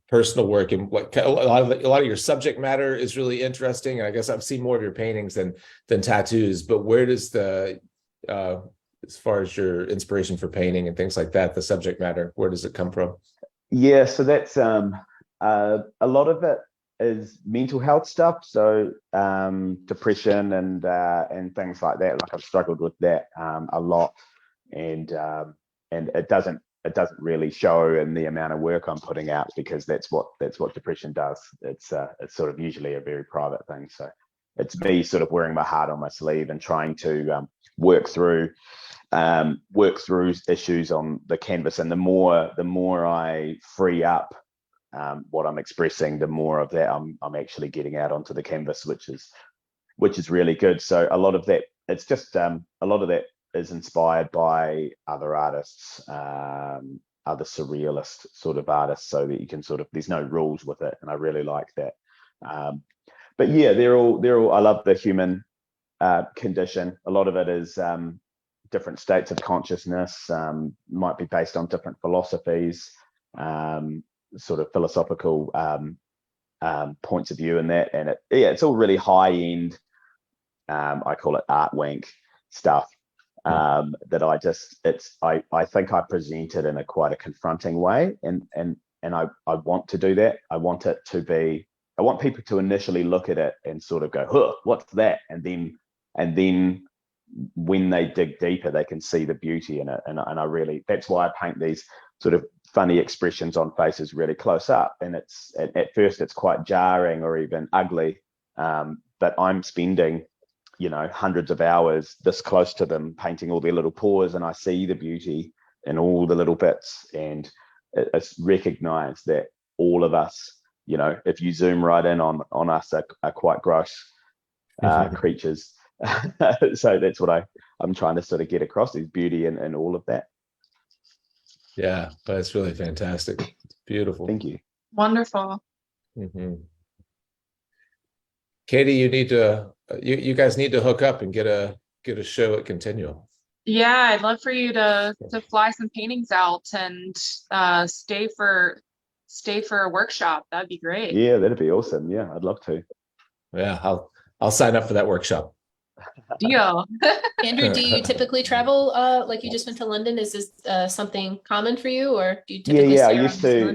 personal work, and what a lot of your subject matter is really interesting. And I guess I've seen more of your paintings than tattoos, but where does the as far as your inspiration for painting and things like that, the subject matter, where does it come from? Yeah, so that's a lot of it is mental health stuff. So depression and things like that. Like I've struggled with that a lot, and it doesn't really show in the amount of work I'm putting out, because that's what depression does. It's sort of usually a very private thing. So it's me sort of wearing my heart on my sleeve and trying to work through issues on the canvas. And the more I free up what I'm expressing, the more of that I'm actually getting out onto the canvas, which is really good. So a lot of that, it's just a lot of that is inspired by other artists, other surrealist sort of artists, so that you can sort of, there's no rules with it, and I really like that. But yeah, they're all I love the human condition. A lot of it is different states of consciousness, might be based on different philosophies, sort of philosophical points of view in that. And it's all really high end, I call it art wank stuff, that I think I present it in a quite a confronting way, and I want to do that. I want people to initially look at it and sort of go, huh, what's that? And then when they dig deeper, they can see the beauty in it. And I really, that's why I paint these sort of funny expressions on faces really close up. And it's at first it's quite jarring or even ugly, but I'm spending hundreds of hours this close to them, painting all their little pores, and I see the beauty in all the little bits. And it's recognized that all of us, if you zoom right in on us, are quite gross creatures. So that's what I'm trying to sort of get across, is beauty and all of that. Yeah, that's really fantastic. It's beautiful. Thank you. Wonderful. Katie, you need to you guys need to hook up and get a show at Continual. Yeah, I'd love for you to fly some paintings out and stay for a workshop. That'd be great. Yeah, that'd be awesome. Yeah, I'd love to. Yeah, I'll sign up for that workshop. Deal. Andrew, do you typically travel like you just went to London? Is this something common for you, or do you typically I stay used around New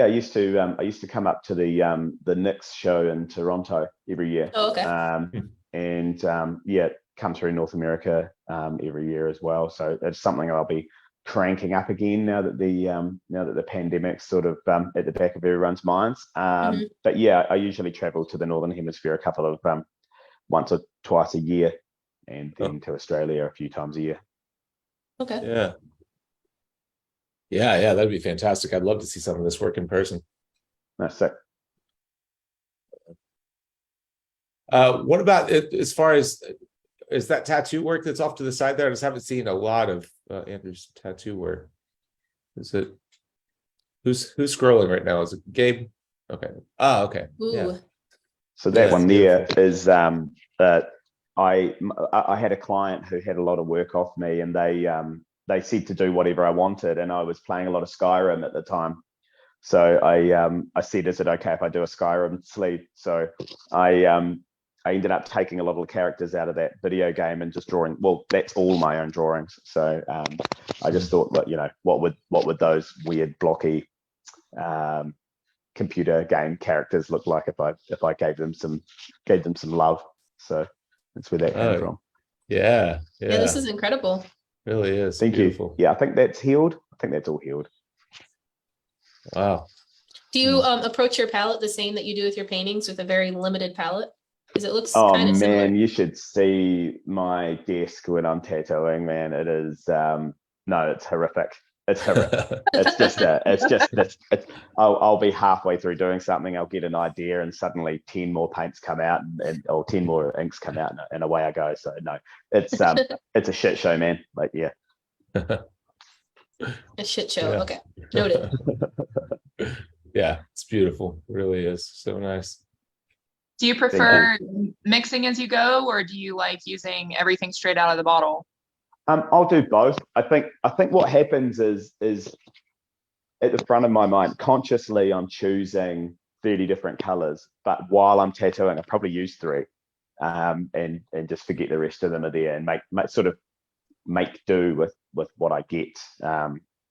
to Zealand? I used to come up to the Knicks show in Toronto every year. Oh, okay. And come through North America every year as well. So it's something I'll be cranking up again now that the pandemic's sort of at the back of everyone's minds. But yeah, I usually travel to the Northern Hemisphere a couple of once or twice a year, and then to Australia a few times a year. Okay. Yeah, that'd be fantastic. I'd love to see some of this work in person. That's sick. What about it, as far as, is that tattoo work that's off to the side there? I just haven't seen a lot of Andrew's tattoo work. Is it, who's scrolling right now? Is it Gabe? Okay. Oh, okay. Ooh. Yeah. So that one there beautiful. is I had a client who had a lot of work off me, and they said to do whatever I wanted, and I was playing a lot of Skyrim at the time. So I said, is it okay if I do a Skyrim sleeve? So I ended up taking a lot of the characters out of that video game and just drawing. Well, that's all my own drawings. So I just thought, what would those weird blocky computer game characters look like if I gave them some love? So that's where that came from. Yeah, this is incredible. Really is. Thank beautiful. you. Yeah, I think that's healed. I think that's all healed. Wow. Do you approach your palette the same that you do with your paintings, with a very limited palette? Because it looks Oh kind of similar. man, you should see my desk when I'm tattooing, man. It is no, it's horrific. It's horrific. I'll be halfway through doing something, I'll get an idea, and suddenly 10 more paints come out, or 10 more inks come out, and away I go. So no, it's a shit show, man. Like, yeah. A shit show. Yeah. Okay, noted. Yeah, it's beautiful. It really is so nice. Do you prefer mixing as you go, or do you like using everything straight out of the bottle? I'll do both. I think what happens is at the front of my mind, consciously I'm choosing 30 different colors, but while I'm tattooing, I probably use 3, and just forget the rest of them are there, and make do with what I get,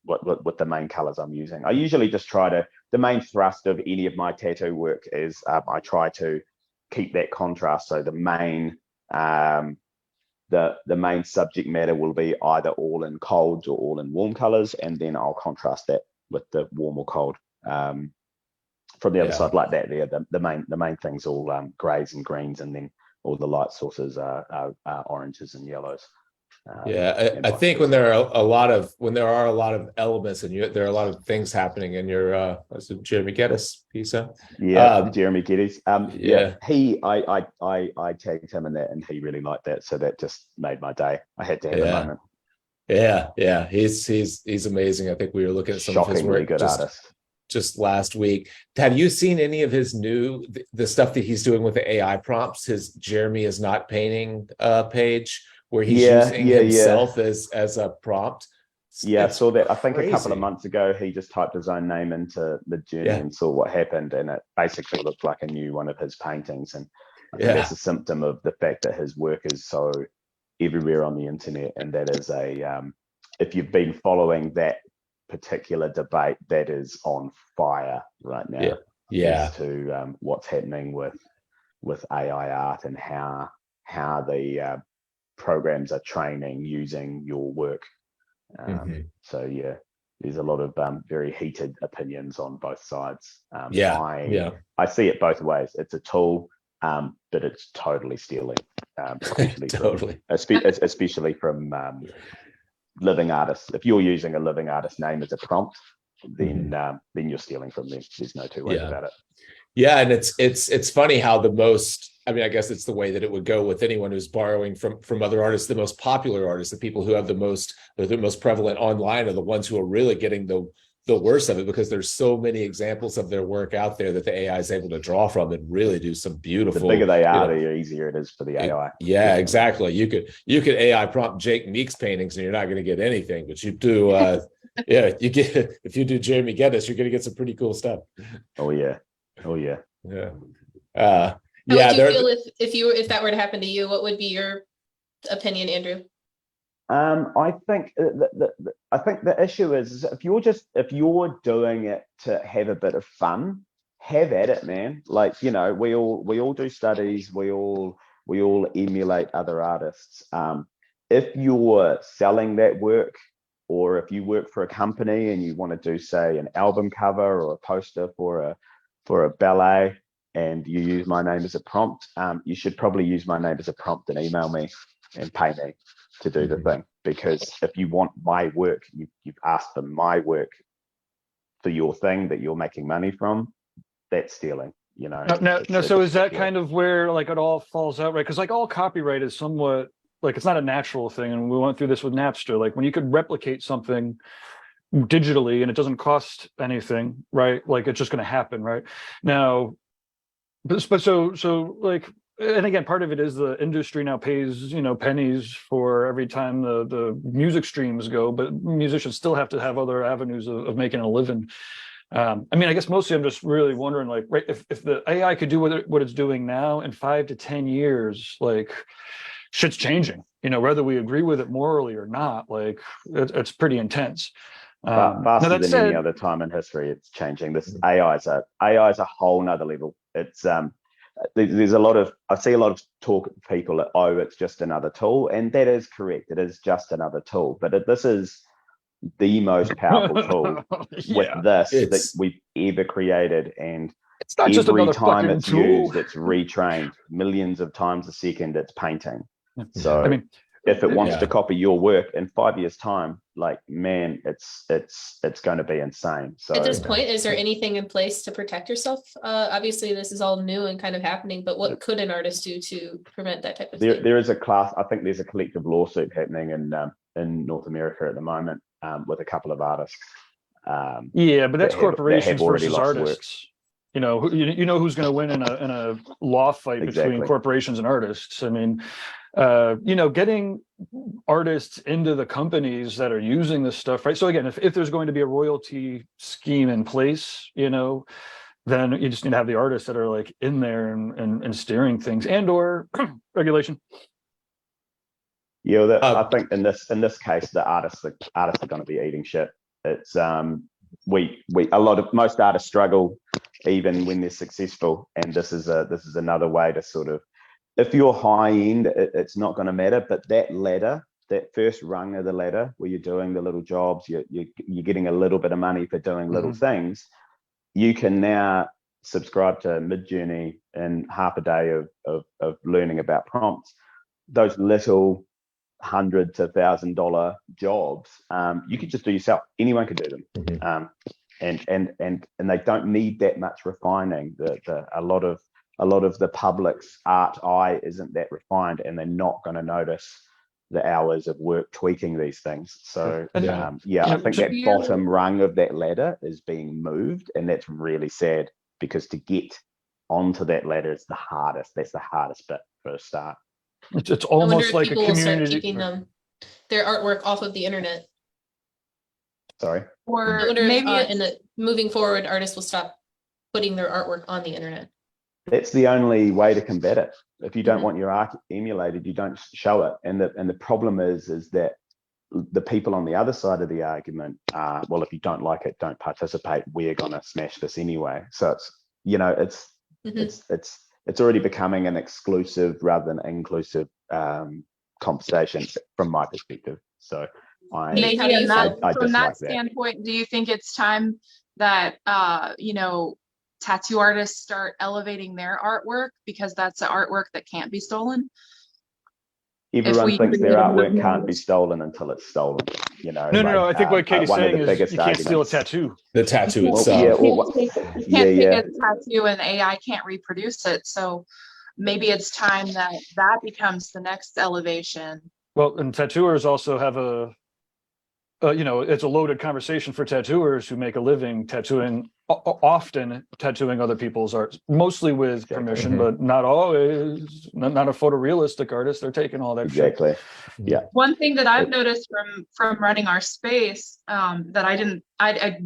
with the main colors I'm using. I usually just the main thrust of any of my tattoo work is I try to keep that contrast. So the main subject matter will be either all in colds or all in warm colors, and then I'll contrast that with the warm or cold. From the other side, like that, there, the main things all grays and greens, and then all the light sources are oranges and yellows. I think when there are a lot of elements, and there are a lot of things happening in your Jeremy Geddes piece. Jeremy Geddes. I tagged him in that, and he really liked that, so that just made my day. I had to have a moment. Yeah, he's amazing. I think we were looking at some of his work. Good artist. Just last week. Have you seen any of his the stuff that he's doing with the AI prompts? His Jeremy is not painting page, where he's using himself as a prompt. I saw that. I think a couple of months ago, he just typed his own name into Midjourney and saw what happened, and it basically looked like a new one of his paintings. And I think that's a symptom of the fact that his work is so everywhere on the internet, and that is if you've been following that particular debate, that is on fire right now. As to what's happening with AI art, and how the programs are training using your work. So there's a lot of very heated opinions on both sides. I see it both ways. It's a tool, but it's totally stealing, especially from living artists. If you're using a living artist name as a prompt, then you're stealing from them. There's no two ways about it. Yeah, and it's funny how I guess it's the way that it would go with anyone who's borrowing from other artists. The most popular artists, the people who have the most prevalent online, are the ones who are really getting the worst of it, because there's so many examples of their work out there that the AI is able to draw from and really do some beautiful. The bigger they are, the easier it is for the AI. Yeah, exactly. You could AI prompt Jake Meeks paintings, and you're not going to get anything, but you do. If you do Jeremy Geddes, you're going to get some pretty cool stuff. Oh yeah. How would you feel if that were to happen to you? What would be your opinion, Andrew? I think the issue is if you're doing it to have a bit of fun, have at it, man. Like, we all do studies, we all emulate other artists. If you're selling that work, or if you work for a company and you want to do, say, an album cover or a poster for a ballet, and you use my name as a prompt, you should probably use my name as a prompt and email me and pay me to do the thing. Because if you want my work, you've asked for my work for your thing that you're making money from, that's stealing, So is that kind of where like it all falls out, right? Because like all copyright is somewhat like, it's not a natural thing, and we went through this with Napster. Like when you could replicate something digitally and it doesn't cost anything, right? Like it's just going to happen, right? Now, but so like, and again, part of it is the industry now pays, pennies for every time the music streams go, but musicians still have to have other avenues of making a living. I guess mostly I'm just really wondering, like, right, if the AI could do what it's doing now in 5 to 10 years, like shit's changing, whether we agree with it morally or not, like it's pretty intense. Faster than any other time in history, it's changing. This AI is a whole nother level. It's there's I see a lot of talk of people that, it's just another tool, and that is correct. It is just another tool, but this is the most powerful tool that we've ever created, and It's not just every another time fucking it's tool. used, it's retrained millions of times a second. It's painting. So I mean, if it wants Yeah. to copy your work in 5 years' time, like, man, it's going to be insane. So At this point, is there anything in place to protect yourself? Obviously, this is all new and kind of happening, but what could an artist do to prevent that type of thing? there is a class. I think there's a collective lawsuit happening in North America at the moment with a couple of artists. yeah, but that's that have corporations already versus lost work. artists. You know, you know who's going to win in a law fight between Exactly. corporations and artists. I mean, you know, getting artists into the companies that are using this stuff, right? So again, if there's going to be a royalty scheme in place, you know, then you just need to have the artists that are like in there and steering things and or regulation. Yeah, that, I think in this case, the artists are going to be eating shit. It's most artists struggle even when they're successful, and this is another way to sort of, if you're high end, it's not going to matter. But that ladder, that first rung of the ladder, where you're doing the little jobs, you're getting a little bit of money for doing little things. You can now subscribe to Midjourney in half a day of learning about prompts. Those little $100 to $1,000 jobs, you could just do yourself. Anyone could do them, and they don't need that much refining. A lot of the public's art eye isn't that refined, and they're not going to notice the hours of work tweaking these things. So I think that bottom rung of that ladder is being moved, and that's really sad, because to get onto that ladder is the hardest. That's the hardest bit for a start. It's almost like a people will start community. keeping their artwork off of the internet. Sorry. Or I wonder maybe if moving forward, artists will stop putting their artwork on the internet. That's the only way to combat it. If you don't want your art emulated, you don't show it. And the problem is that the people on the other side of the argument are, well, if you don't like it, don't participate. We're gonna smash this anyway. So it's, you know, it's already becoming an exclusive rather than inclusive conversation from my perspective. So from that standpoint, do you think it's time that tattoo artists start elevating their artwork, because that's the artwork that can't be stolen? Everyone thinks their artwork can't be stolen until it's stolen. You know. No. I think what Katie's saying is you can't steal a tattoo. The tattoo itself. You can't take a tattoo and AI can't reproduce it. So maybe it's time that becomes the next elevation. Well, and tattooers also have it's a loaded conversation for tattooers who make a living tattooing, often tattooing other people's art, mostly with permission, but not always. Not a photorealistic artist. They're taking all that exactly. shit. Yeah. One thing that I've noticed from running our space, that I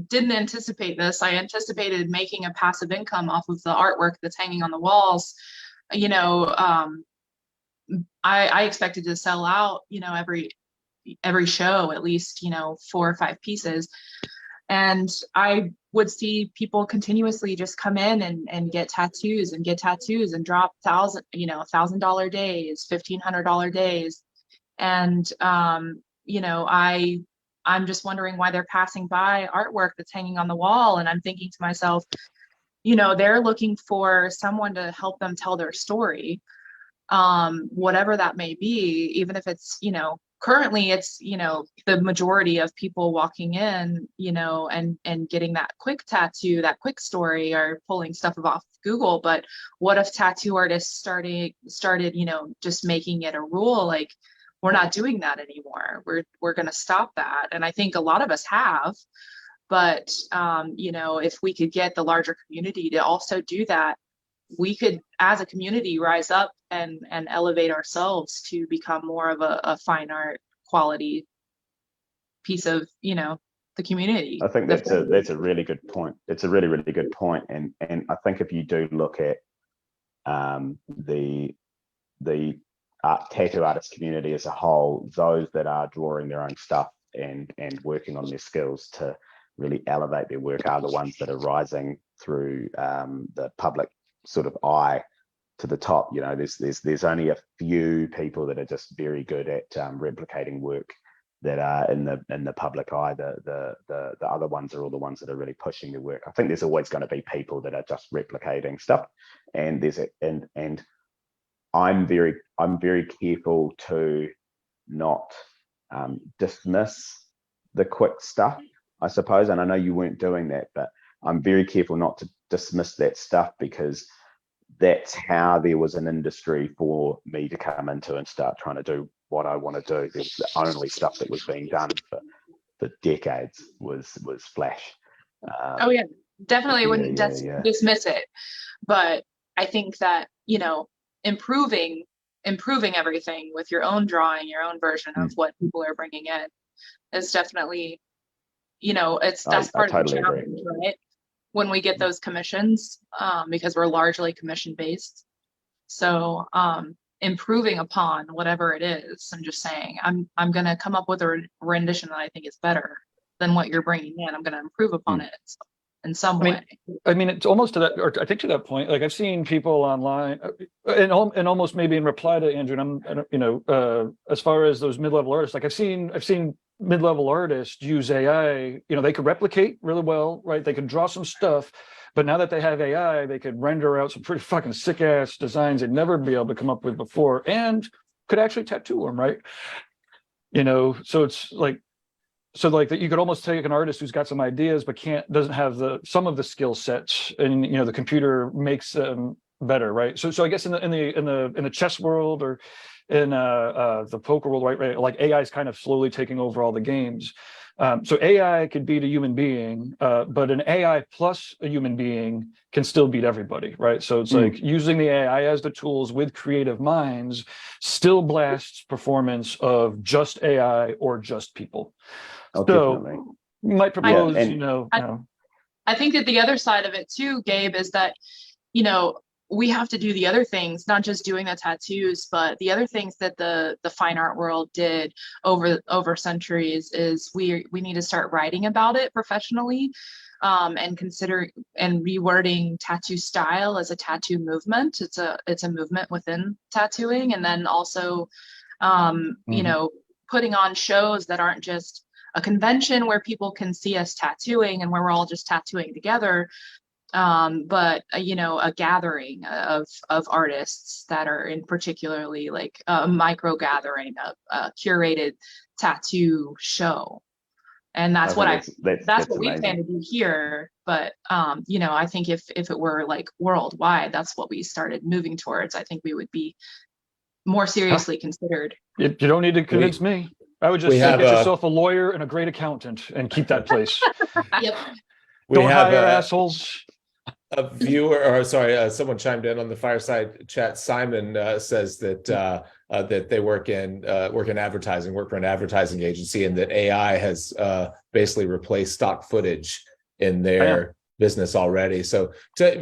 didn't anticipate this. I anticipated making a passive income off of the artwork that's hanging on the walls. You know, I expected to sell out, every show, at least, 4 or 5 pieces. And I would see people continuously just come in and get tattoos and drop $1,000 days, $1,500 days. And, I'm just wondering why they're passing by artwork that's hanging on the wall. And I'm thinking to myself, they're looking for someone to help them tell their story, whatever that may be, even if it's, currently it's, the majority of people walking in, and getting that quick tattoo, that quick story, are pulling stuff off Google. But what if tattoo artists started, just making it a rule, like, we're not doing that anymore. We're going to stop that. And I think a lot of us have, but, if we could get the larger community to also do that, we could, as a community, rise up and elevate ourselves to become more of a fine art quality piece of, the community. I think that's a really good point. It's a really, really good point. And I think if you do look at the tattoo artist community as a whole, those that are drawing their own stuff and working on their skills to really elevate their work are the ones that are rising through the public sort of eye to the top. There's only a few people that are just very good at replicating work that are in the public eye. The other ones are all the ones that are really pushing the work. I think there's always going to be people that are just replicating stuff, and I'm very careful to not dismiss the quick stuff, I suppose. And I know you weren't doing that, but I'm very careful not to dismiss that stuff, because that's how there was an industry for me to come into and start trying to do what I want to do. It was the only stuff that was being done for decades was Flash. Oh yeah, definitely wouldn't dismiss it, but I think that, you know, improving everything with your own drawing, your own version of what people are bringing in is definitely, you know, that's part of the challenge, right? When we get those commissions, because we're largely commission based. So improving upon whatever it is, I'm just saying, I'm going to come up with a rendition that I think is better than what you're bringing in. I'm going to improve upon it in some way. I mean, it's almost to that, or I think to that point, like I've seen people online and almost maybe in reply to Andrew, and I'm, you know, as far as those mid-level artists, like I've seen mid-level artists use AI, you know, they could replicate really well, right? They could draw some stuff, but now that they have AI, they could render out some pretty fucking sick ass designs they'd never be able to come up with before, and could actually tattoo them, right? You know, so it's like, that you could almost take an artist who's got some ideas but doesn't have some of the skill sets, and you know the computer makes them better, right? So I guess in the chess world, or in the poker world, right? Like AI is kind of slowly taking over all the games. So AI could beat a human being, but an AI plus a human being can still beat everybody, right? So it's like using the AI as the tools with creative minds still blasts performance of just AI or just people. Oh, So definitely. might propose, I think that the other side of it too, Gabe, is that, you know, we have to do the other things, not just doing the tattoos, but the other things that the fine art world did over centuries is we need to start writing about it professionally, and consider and rewording tattoo style as a tattoo movement. It's a movement within tattooing, and then also, you know, putting on shows that aren't just a convention where people can see us tattooing and where we're all just tattooing together, but you know, a gathering of artists that are in particularly like a micro gathering, a curated tattoo show. And that's what we plan to do here. But you know, I think if it were like worldwide, that's what we started moving towards, I think we would be more seriously considered. You don't need to convince me. I would just say get yourself a lawyer and a great accountant and keep that place. Yep. Don't hire assholes. A viewer, or sorry, someone chimed in on the Fireside chat. Simon says that that they work in advertising, work for an advertising agency, and that AI has basically replaced stock footage in their business already. So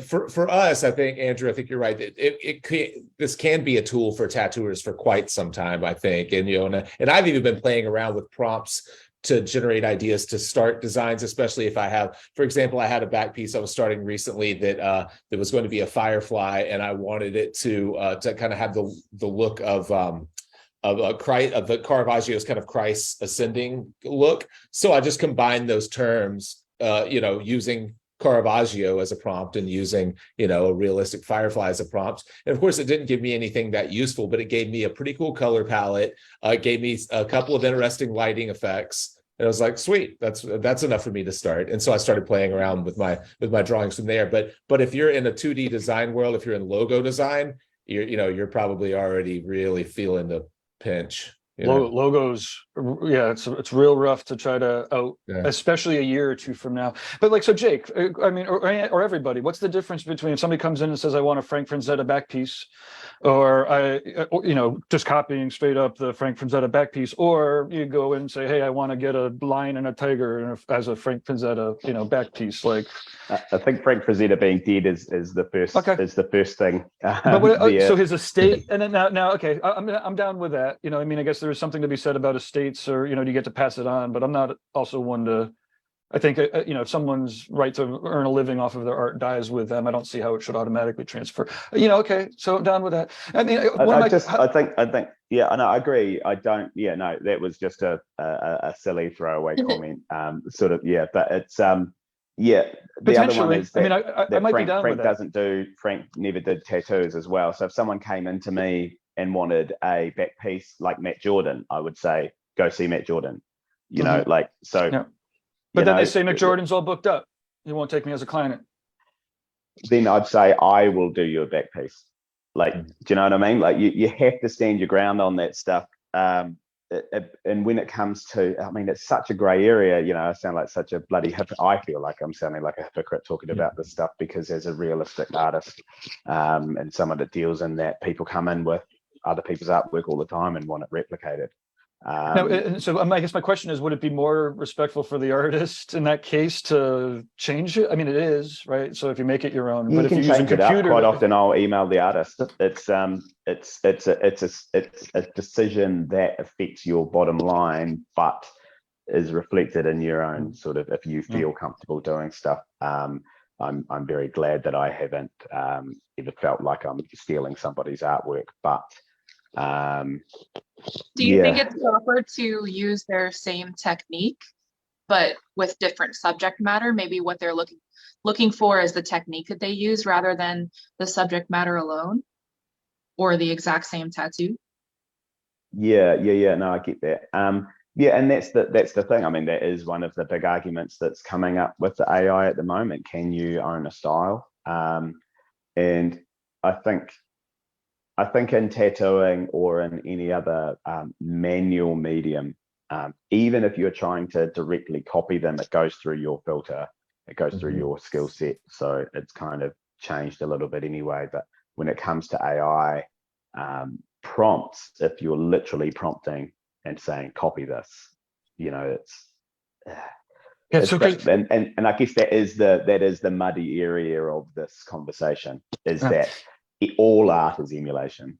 for us, I think, Andrew, I think you're right. This can be a tool for tattooers for quite some time, I think. And, you know, and I've even been playing around with prompts to generate ideas to start designs, especially if I have, for example, I had a back piece I was starting recently that was going to be a firefly, and I wanted it to kind of have the look of the Caravaggio's kind of Christ ascending look. So I just combined those terms, you know, using Caravaggio as a prompt and using, you know, a realistic firefly as a prompt. And of course, it didn't give me anything that useful, but it gave me a pretty cool color palette. It gave me a couple of interesting lighting effects. And I was like, sweet, that's enough for me to start. And so I started playing around with my drawings from there. But if you're in a 2D design world, if you're in logo design, you're probably already really feeling the pinch. Logos, it's real rough to try to especially a year or two from now. But like, so Jake, I mean, or everybody, what's the difference between if somebody comes in and says, I want a Frank Frazetta back piece, or just copying straight up the Frank Frazetta back piece, or you go in and say, hey, I want to get a lion and a tiger as a Frank Frazetta, back piece. Like, I think Frank Frazetta being dead is the first thing. But so his estate, and then now, okay, I'm down with that. I mean, I guess there's something to be said about estates, or you get to pass it on. But I'm not also one to I think, if someone's right to earn a living off of their art dies with them, I don't see how it should automatically transfer. Okay, so I'm down with that. I mean, I think, yeah, I know, I agree. I don't, yeah, no, that was just a silly throwaway comment. Sort of, yeah, but it's, yeah, the other one is that, I mean, I might be down with that. Frank never did tattoos as well. So if someone came into me and wanted a back piece like Matt Jordan, I would say, go see Matt Jordan, like, so. Yeah. But then they say Mick Jordan's all booked up. He won't take me as a client. Then I'd say I will do your back piece. Like, do you know what I mean? Like you have to stand your ground on that stuff. And when it comes to, I mean, it's such a gray area. I sound like such a bloody I feel like I'm sounding like a hypocrite talking about this stuff, because as a realistic artist and someone that deals in that, people come in with other people's artwork all the time and want it replicated. So I guess my question is, would it be more respectful for the artist in that case to change it? I mean, it is, right? So if you make it your own, but if you use a computer, quite often I'll email the artist. It's a decision that affects your bottom line, but is reflected in your own sort of, if you feel comfortable doing stuff. I'm very glad that I haven't ever felt like I'm stealing somebody's artwork, but do you think it's proper to use their same technique but with different subject matter? Maybe what they're looking for is the technique that they use rather than the subject matter alone, or the exact same tattoo? No, I get that. And that's the thing. I mean, that is one of the big arguments that's coming up with the AI at the moment. Can you own a style? And I think in tattooing or in any other manual medium, even if you're trying to directly copy them, it goes through your filter, it goes through your skill set. So it's kind of changed a little bit anyway. But when it comes to AI prompts, if you're literally prompting and saying, copy this, it's so and I guess that is the muddy area of this conversation, is that all art is emulation.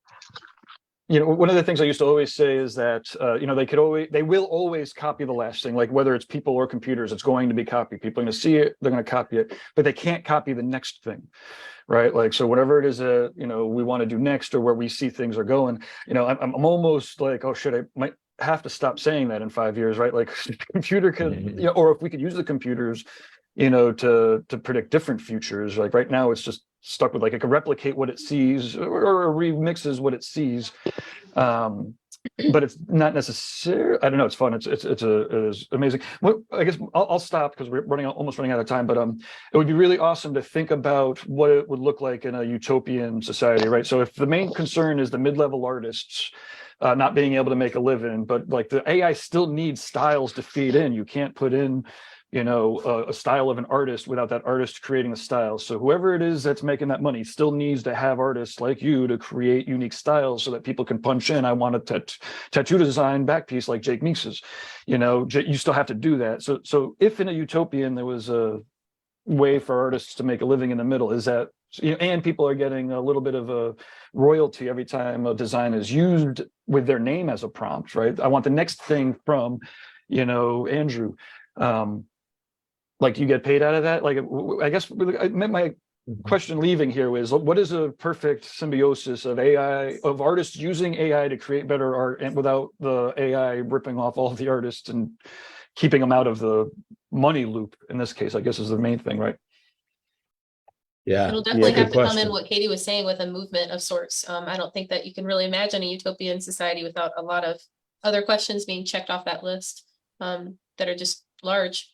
One of the things I used to always say is that they will always copy the last thing, like whether it's people or computers, it's going to be copied. People are going to see it, they're going to copy it, but they can't copy the next thing, right? Like, so whatever it is we want to do next, or where we see things are going, I'm almost like, oh shit, I might have to stop saying that in 5 years, right? Like, the computer could, or if we could use the computers to predict different futures. Like right now, it's just stuck with, like, it can replicate what it sees or remixes what it sees, but it's not necessarily. I don't know. It's fun. It is amazing. Well, I guess I'll stop because we're almost running out of time. But it would be really awesome to think about what it would look like in a utopian society, right? So if the main concern is the mid-level artists not being able to make a living, but like the AI still needs styles to feed in. You can't put in a style of an artist without that artist creating a style. So whoever it is that's making that money still needs to have artists like you to create unique styles so that people can punch in, I want a tattoo design back piece like Jake Meeks's. You still have to do that. So if in a utopian there was a way for artists to make a living in the middle, is that, and people are getting a little bit of a royalty every time a design is used with their name as a prompt, right? I want the next thing from, Andrew. Like, you get paid out of that? Like, I guess my question leaving here was, what is a perfect symbiosis of AI, of artists using AI to create better art, and without the AI ripping off all of the artists and keeping them out of the money loop, in this case, I guess, is the main thing, right? Yeah. It'll definitely have to question. come in what Katie was saying with a movement of sorts. I don't think that you can really imagine a utopian society without a lot of other questions being checked off that list that are just large.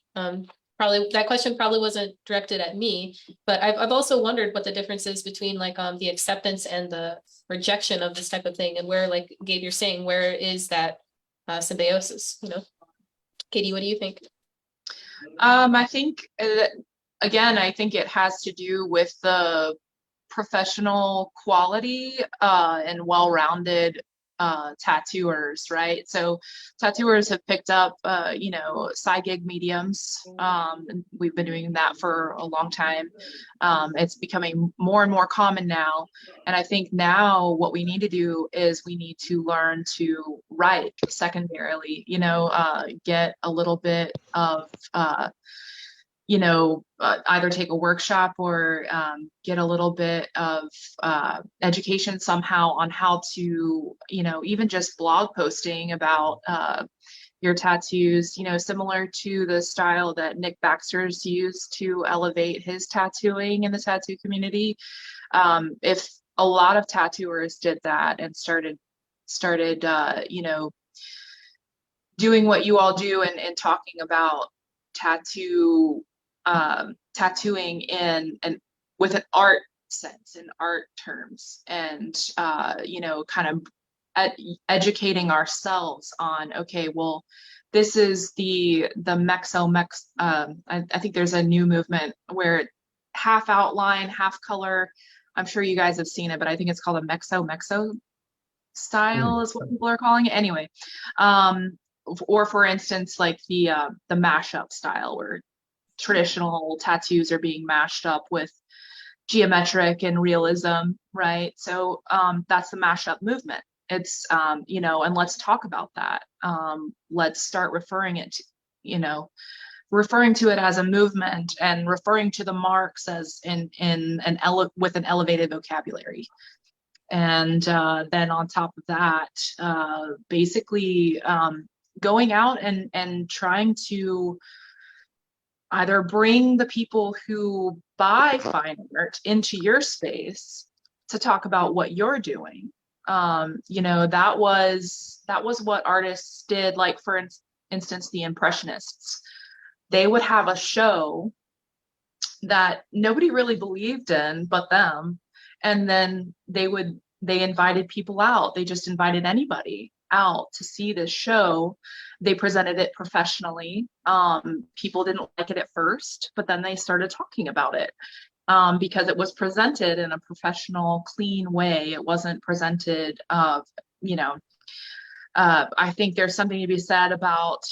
Probably that question probably wasn't directed at me, but I've also wondered what the difference is between like the acceptance and the rejection of this type of thing, and where, like Gabe, you're saying, where is that symbiosis? Katie, what do you think? I think again, I think it has to do with the professional quality and well-rounded tattooers, right? So tattooers have picked up side gig mediums. And we've been doing that for a long time. It's becoming more and more common now, and I think now what we need to do is we need to learn to write secondarily, get a little bit of either take a workshop or get a little bit of education somehow on how to, even just blog posting about your tattoos, similar to the style that Nick Baxter's used to elevate his tattooing in the tattoo community. If a lot of tattooers did that and started, doing what you all do and talking about tattooing and with an art sense and art terms, and kind of educating ourselves on, okay, well, this is the I think there's a new movement where half outline, half color. I'm sure you guys have seen it, but I think it's called a mexo style is what people are calling it anyway. Or for instance, like the mashup style, where traditional tattoos are being mashed up with geometric and realism, right? So that's the mashup movement. It's and let's talk about that. Let's start referring to it as a movement, and referring to the marks as with an elevated vocabulary. And then on top of that, basically going out and trying to either bring the people who buy fine art into your space to talk about what you're doing. That was what artists did. Like, for instance, the Impressionists, they would have a show that nobody really believed in but them. And then they invited people out. They just invited anybody out to see this show. They presented it professionally. People didn't like it at first, but then they started talking about it because it was presented in a professional, clean way. It wasn't presented I think there's something to be said about,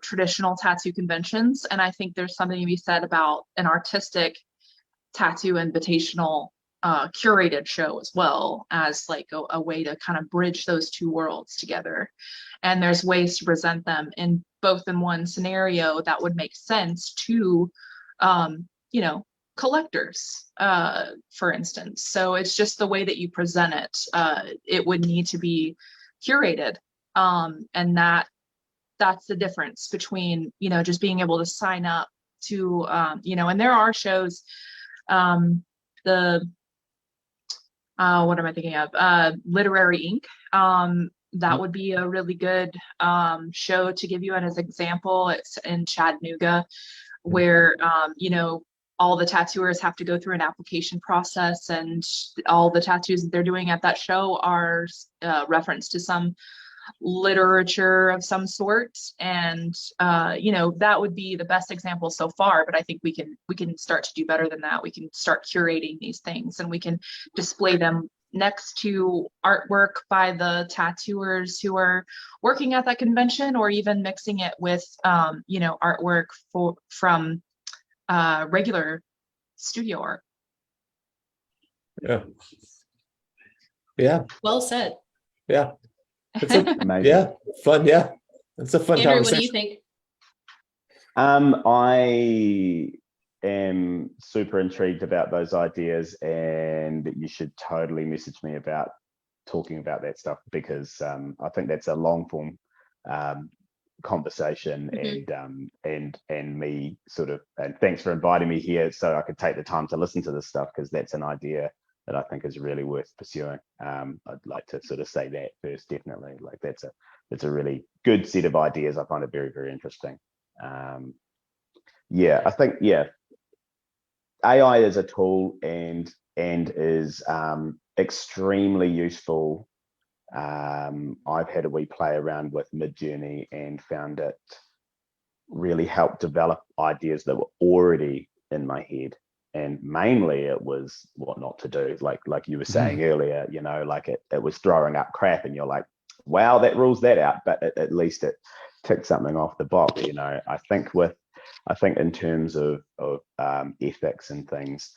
traditional tattoo conventions. And I think there's something to be said about an artistic tattoo invitational curated show as well, as like a way to kind of bridge those two worlds together. And there's ways to present them in one scenario that would make sense to collectors, for instance. So it's just the way that you present it. It would need to be curated, and that's the difference between just being able to sign up to and there are shows, what am I thinking of? Literary Ink. That would be a really good show to give you as an example. It's in Chattanooga, where all the tattooers have to go through an application process, and all the tattoos that they're doing at that show are reference to some literature of some sort. And that would be the best example so far, but I think we can start to do better than that. We can start curating these things, and we can display them next to artwork by the tattooers who are working at that convention, or even mixing it with artwork from regular studio art. Yeah. Well said. Yeah. Amazing. Yeah, fun. Yeah, it's a fun Andrew, conversation. what do you think? I am super intrigued about those ideas, and you should totally message me about talking about that stuff, because I think that's a long form conversation. And me sort of, and thanks for inviting me here so I could take the time to listen to this stuff, because that's an idea that I think is really worth pursuing. I'd like to sort of say that first, definitely. Like that's a really good set of ideas. I find it very, very interesting. I think AI is a tool and is extremely useful. I've had a wee play around with Midjourney and found it really helped develop ideas that were already in my head. And mainly it was what not to do, like you were saying earlier, like it was throwing up crap, and you're like, wow, that rules that out, but at least it ticked something off the box. I think in terms of ethics and things,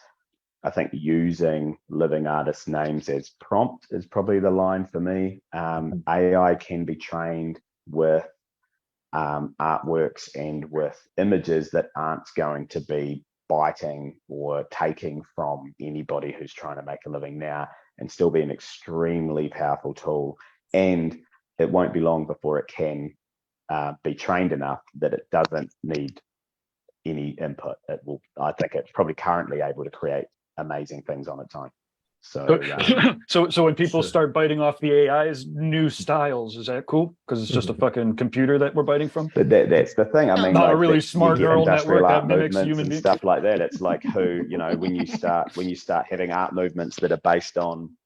I think using living artists' names as prompt is probably the line for me. AI can be trained with artworks and with images that aren't going to be biting or taking from anybody who's trying to make a living now, and still be an extremely powerful tool. And it won't be long before it can be trained enough that it doesn't need any input. It will, I think it's probably currently able to create amazing things on its own. So, so when people Sure. start biting off the AI's new styles, is that cool? Because it's just a fucking computer that we're biting from. but that's the thing. I mean, Not a like, really smart you get neural industrial network art that mimics movements human and beings. stuff like that. It's like who, you know, when you start having art movements that are based on,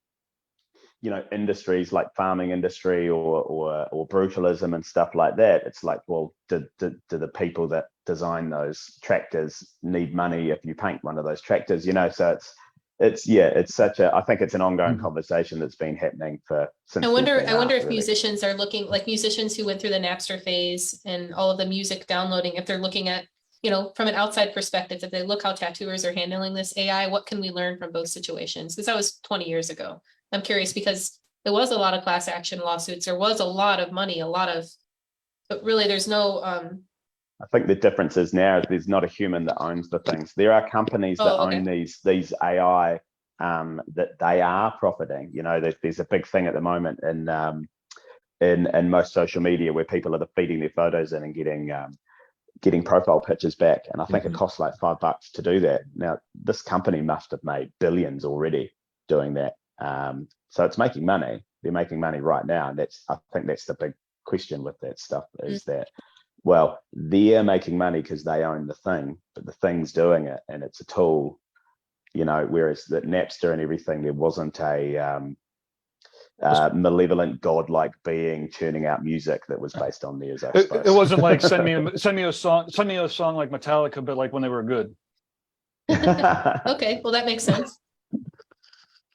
you know, industries like farming industry or brutalism and stuff like that. It's like, well, do the people that design those tractors need money if you paint one of those tractors? You know, so it's such a, I think it's an ongoing conversation that's been happening since. I wonder if really. musicians are looking, like musicians who went through the Napster phase and all of the music downloading, if they're looking at, you know, from an outside perspective, if they look how tattooers are handling this AI, what can we learn from both situations? Because that was 20 years ago. I'm curious because there was a lot of class action lawsuits. There was a lot of money, but really there's no, I think the difference is now is there's not a human that owns the things. There are companies that own these AI that they are profiting. You know, there's a big thing at the moment in most social media where people are feeding their photos in and getting profile pictures back. And I think it costs like $5 to do that. Now, this company must have made billions already doing that. So it's making money. They're making money right now. And I think that's the big question with that stuff is that, well, they're making money because they own the thing, but the thing's doing it and it's a tool, you know, whereas that Napster and everything, there wasn't a malevolent godlike being churning out music that was based on theirs. I suppose. It wasn't like send me a song like Metallica, but like when they were good. okay, well that makes sense.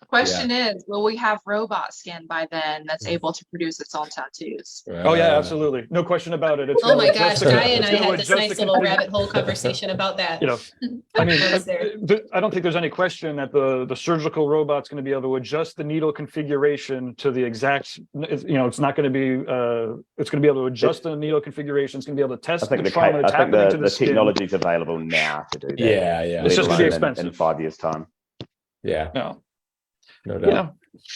Question is, will we have robot skin by then that's able to produce its own tattoos? Oh yeah, absolutely. No question about it. It's Oh my gosh, Kai and I gonna had this adjust nice the little rabbit hole conversation about that. You know, I mean, I was there. I don't think there's any question that the surgical robot's going to be able to adjust the needle configuration to the exact, you know, it's not going to be, it's going to be able to adjust the needle configuration. It's going to be able to test the trauma that's happening to the skin. Technology is available now to do that. Yeah. It's just going to be expensive. In 5 years' time. Yeah. No. No doubt. Yeah.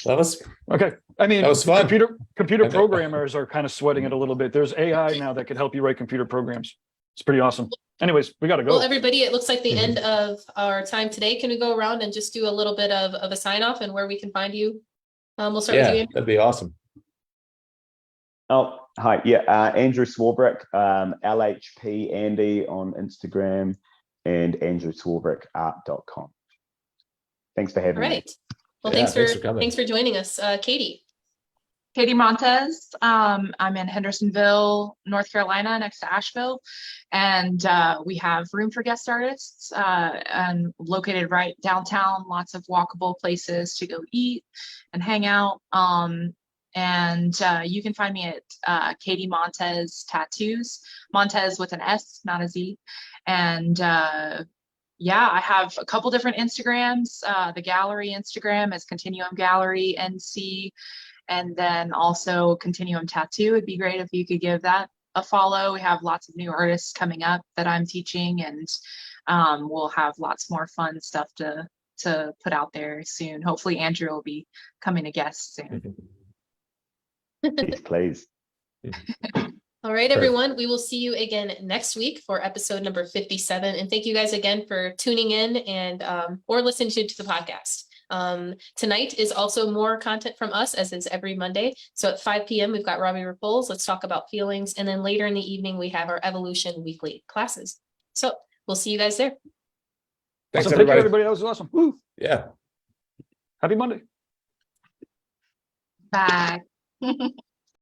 That was okay. I mean, that was fun. Computer programmers are kind of sweating it a little bit. There's AI now that can help you write computer programs. It's pretty awesome. Anyways, we got to go. Well, everybody, it looks like the end of our time today. Can we go around and just do a little bit of a sign off and where we can find you? We'll start with you, Andrew. That'd be awesome. Oh, hi. Yeah. Andrew Swarbrick, LHP Andy on Instagram and andrewswarbrickart.com. Thanks for having me. All right. Well, Yeah, thanks for joining us. Katie. Katie Montez. I'm in Hendersonville, North Carolina, next to Asheville. And we have room for guest artists and located right downtown, lots of walkable places to go eat and hang out. And you can find me at Katie Montez Tattoos, Montez with an S, not a Z. And yeah, I have a couple different Instagrams. The gallery Instagram is Continuum Gallery NC. And then also Continuum Tattoo. It'd be great if you could give that a follow. We have lots of new artists coming up that I'm teaching, and we'll have lots more fun stuff to put out there soon. Hopefully Andrew will be coming a guest soon. Please. All right, everyone. We will see you again next week for episode number 57. And thank you guys again for tuning in and or listening to the podcast. Tonight is also more content from us, as is every Monday. So at 5 p.m. we've got Robbie Ripples. Let's talk about feelings. And then later in the evening, we have our Evolution weekly classes. So we'll see you guys there. Thanks, awesome. everybody. Thank you, everybody. That was awesome. Woo. Yeah. Happy Monday. Bye.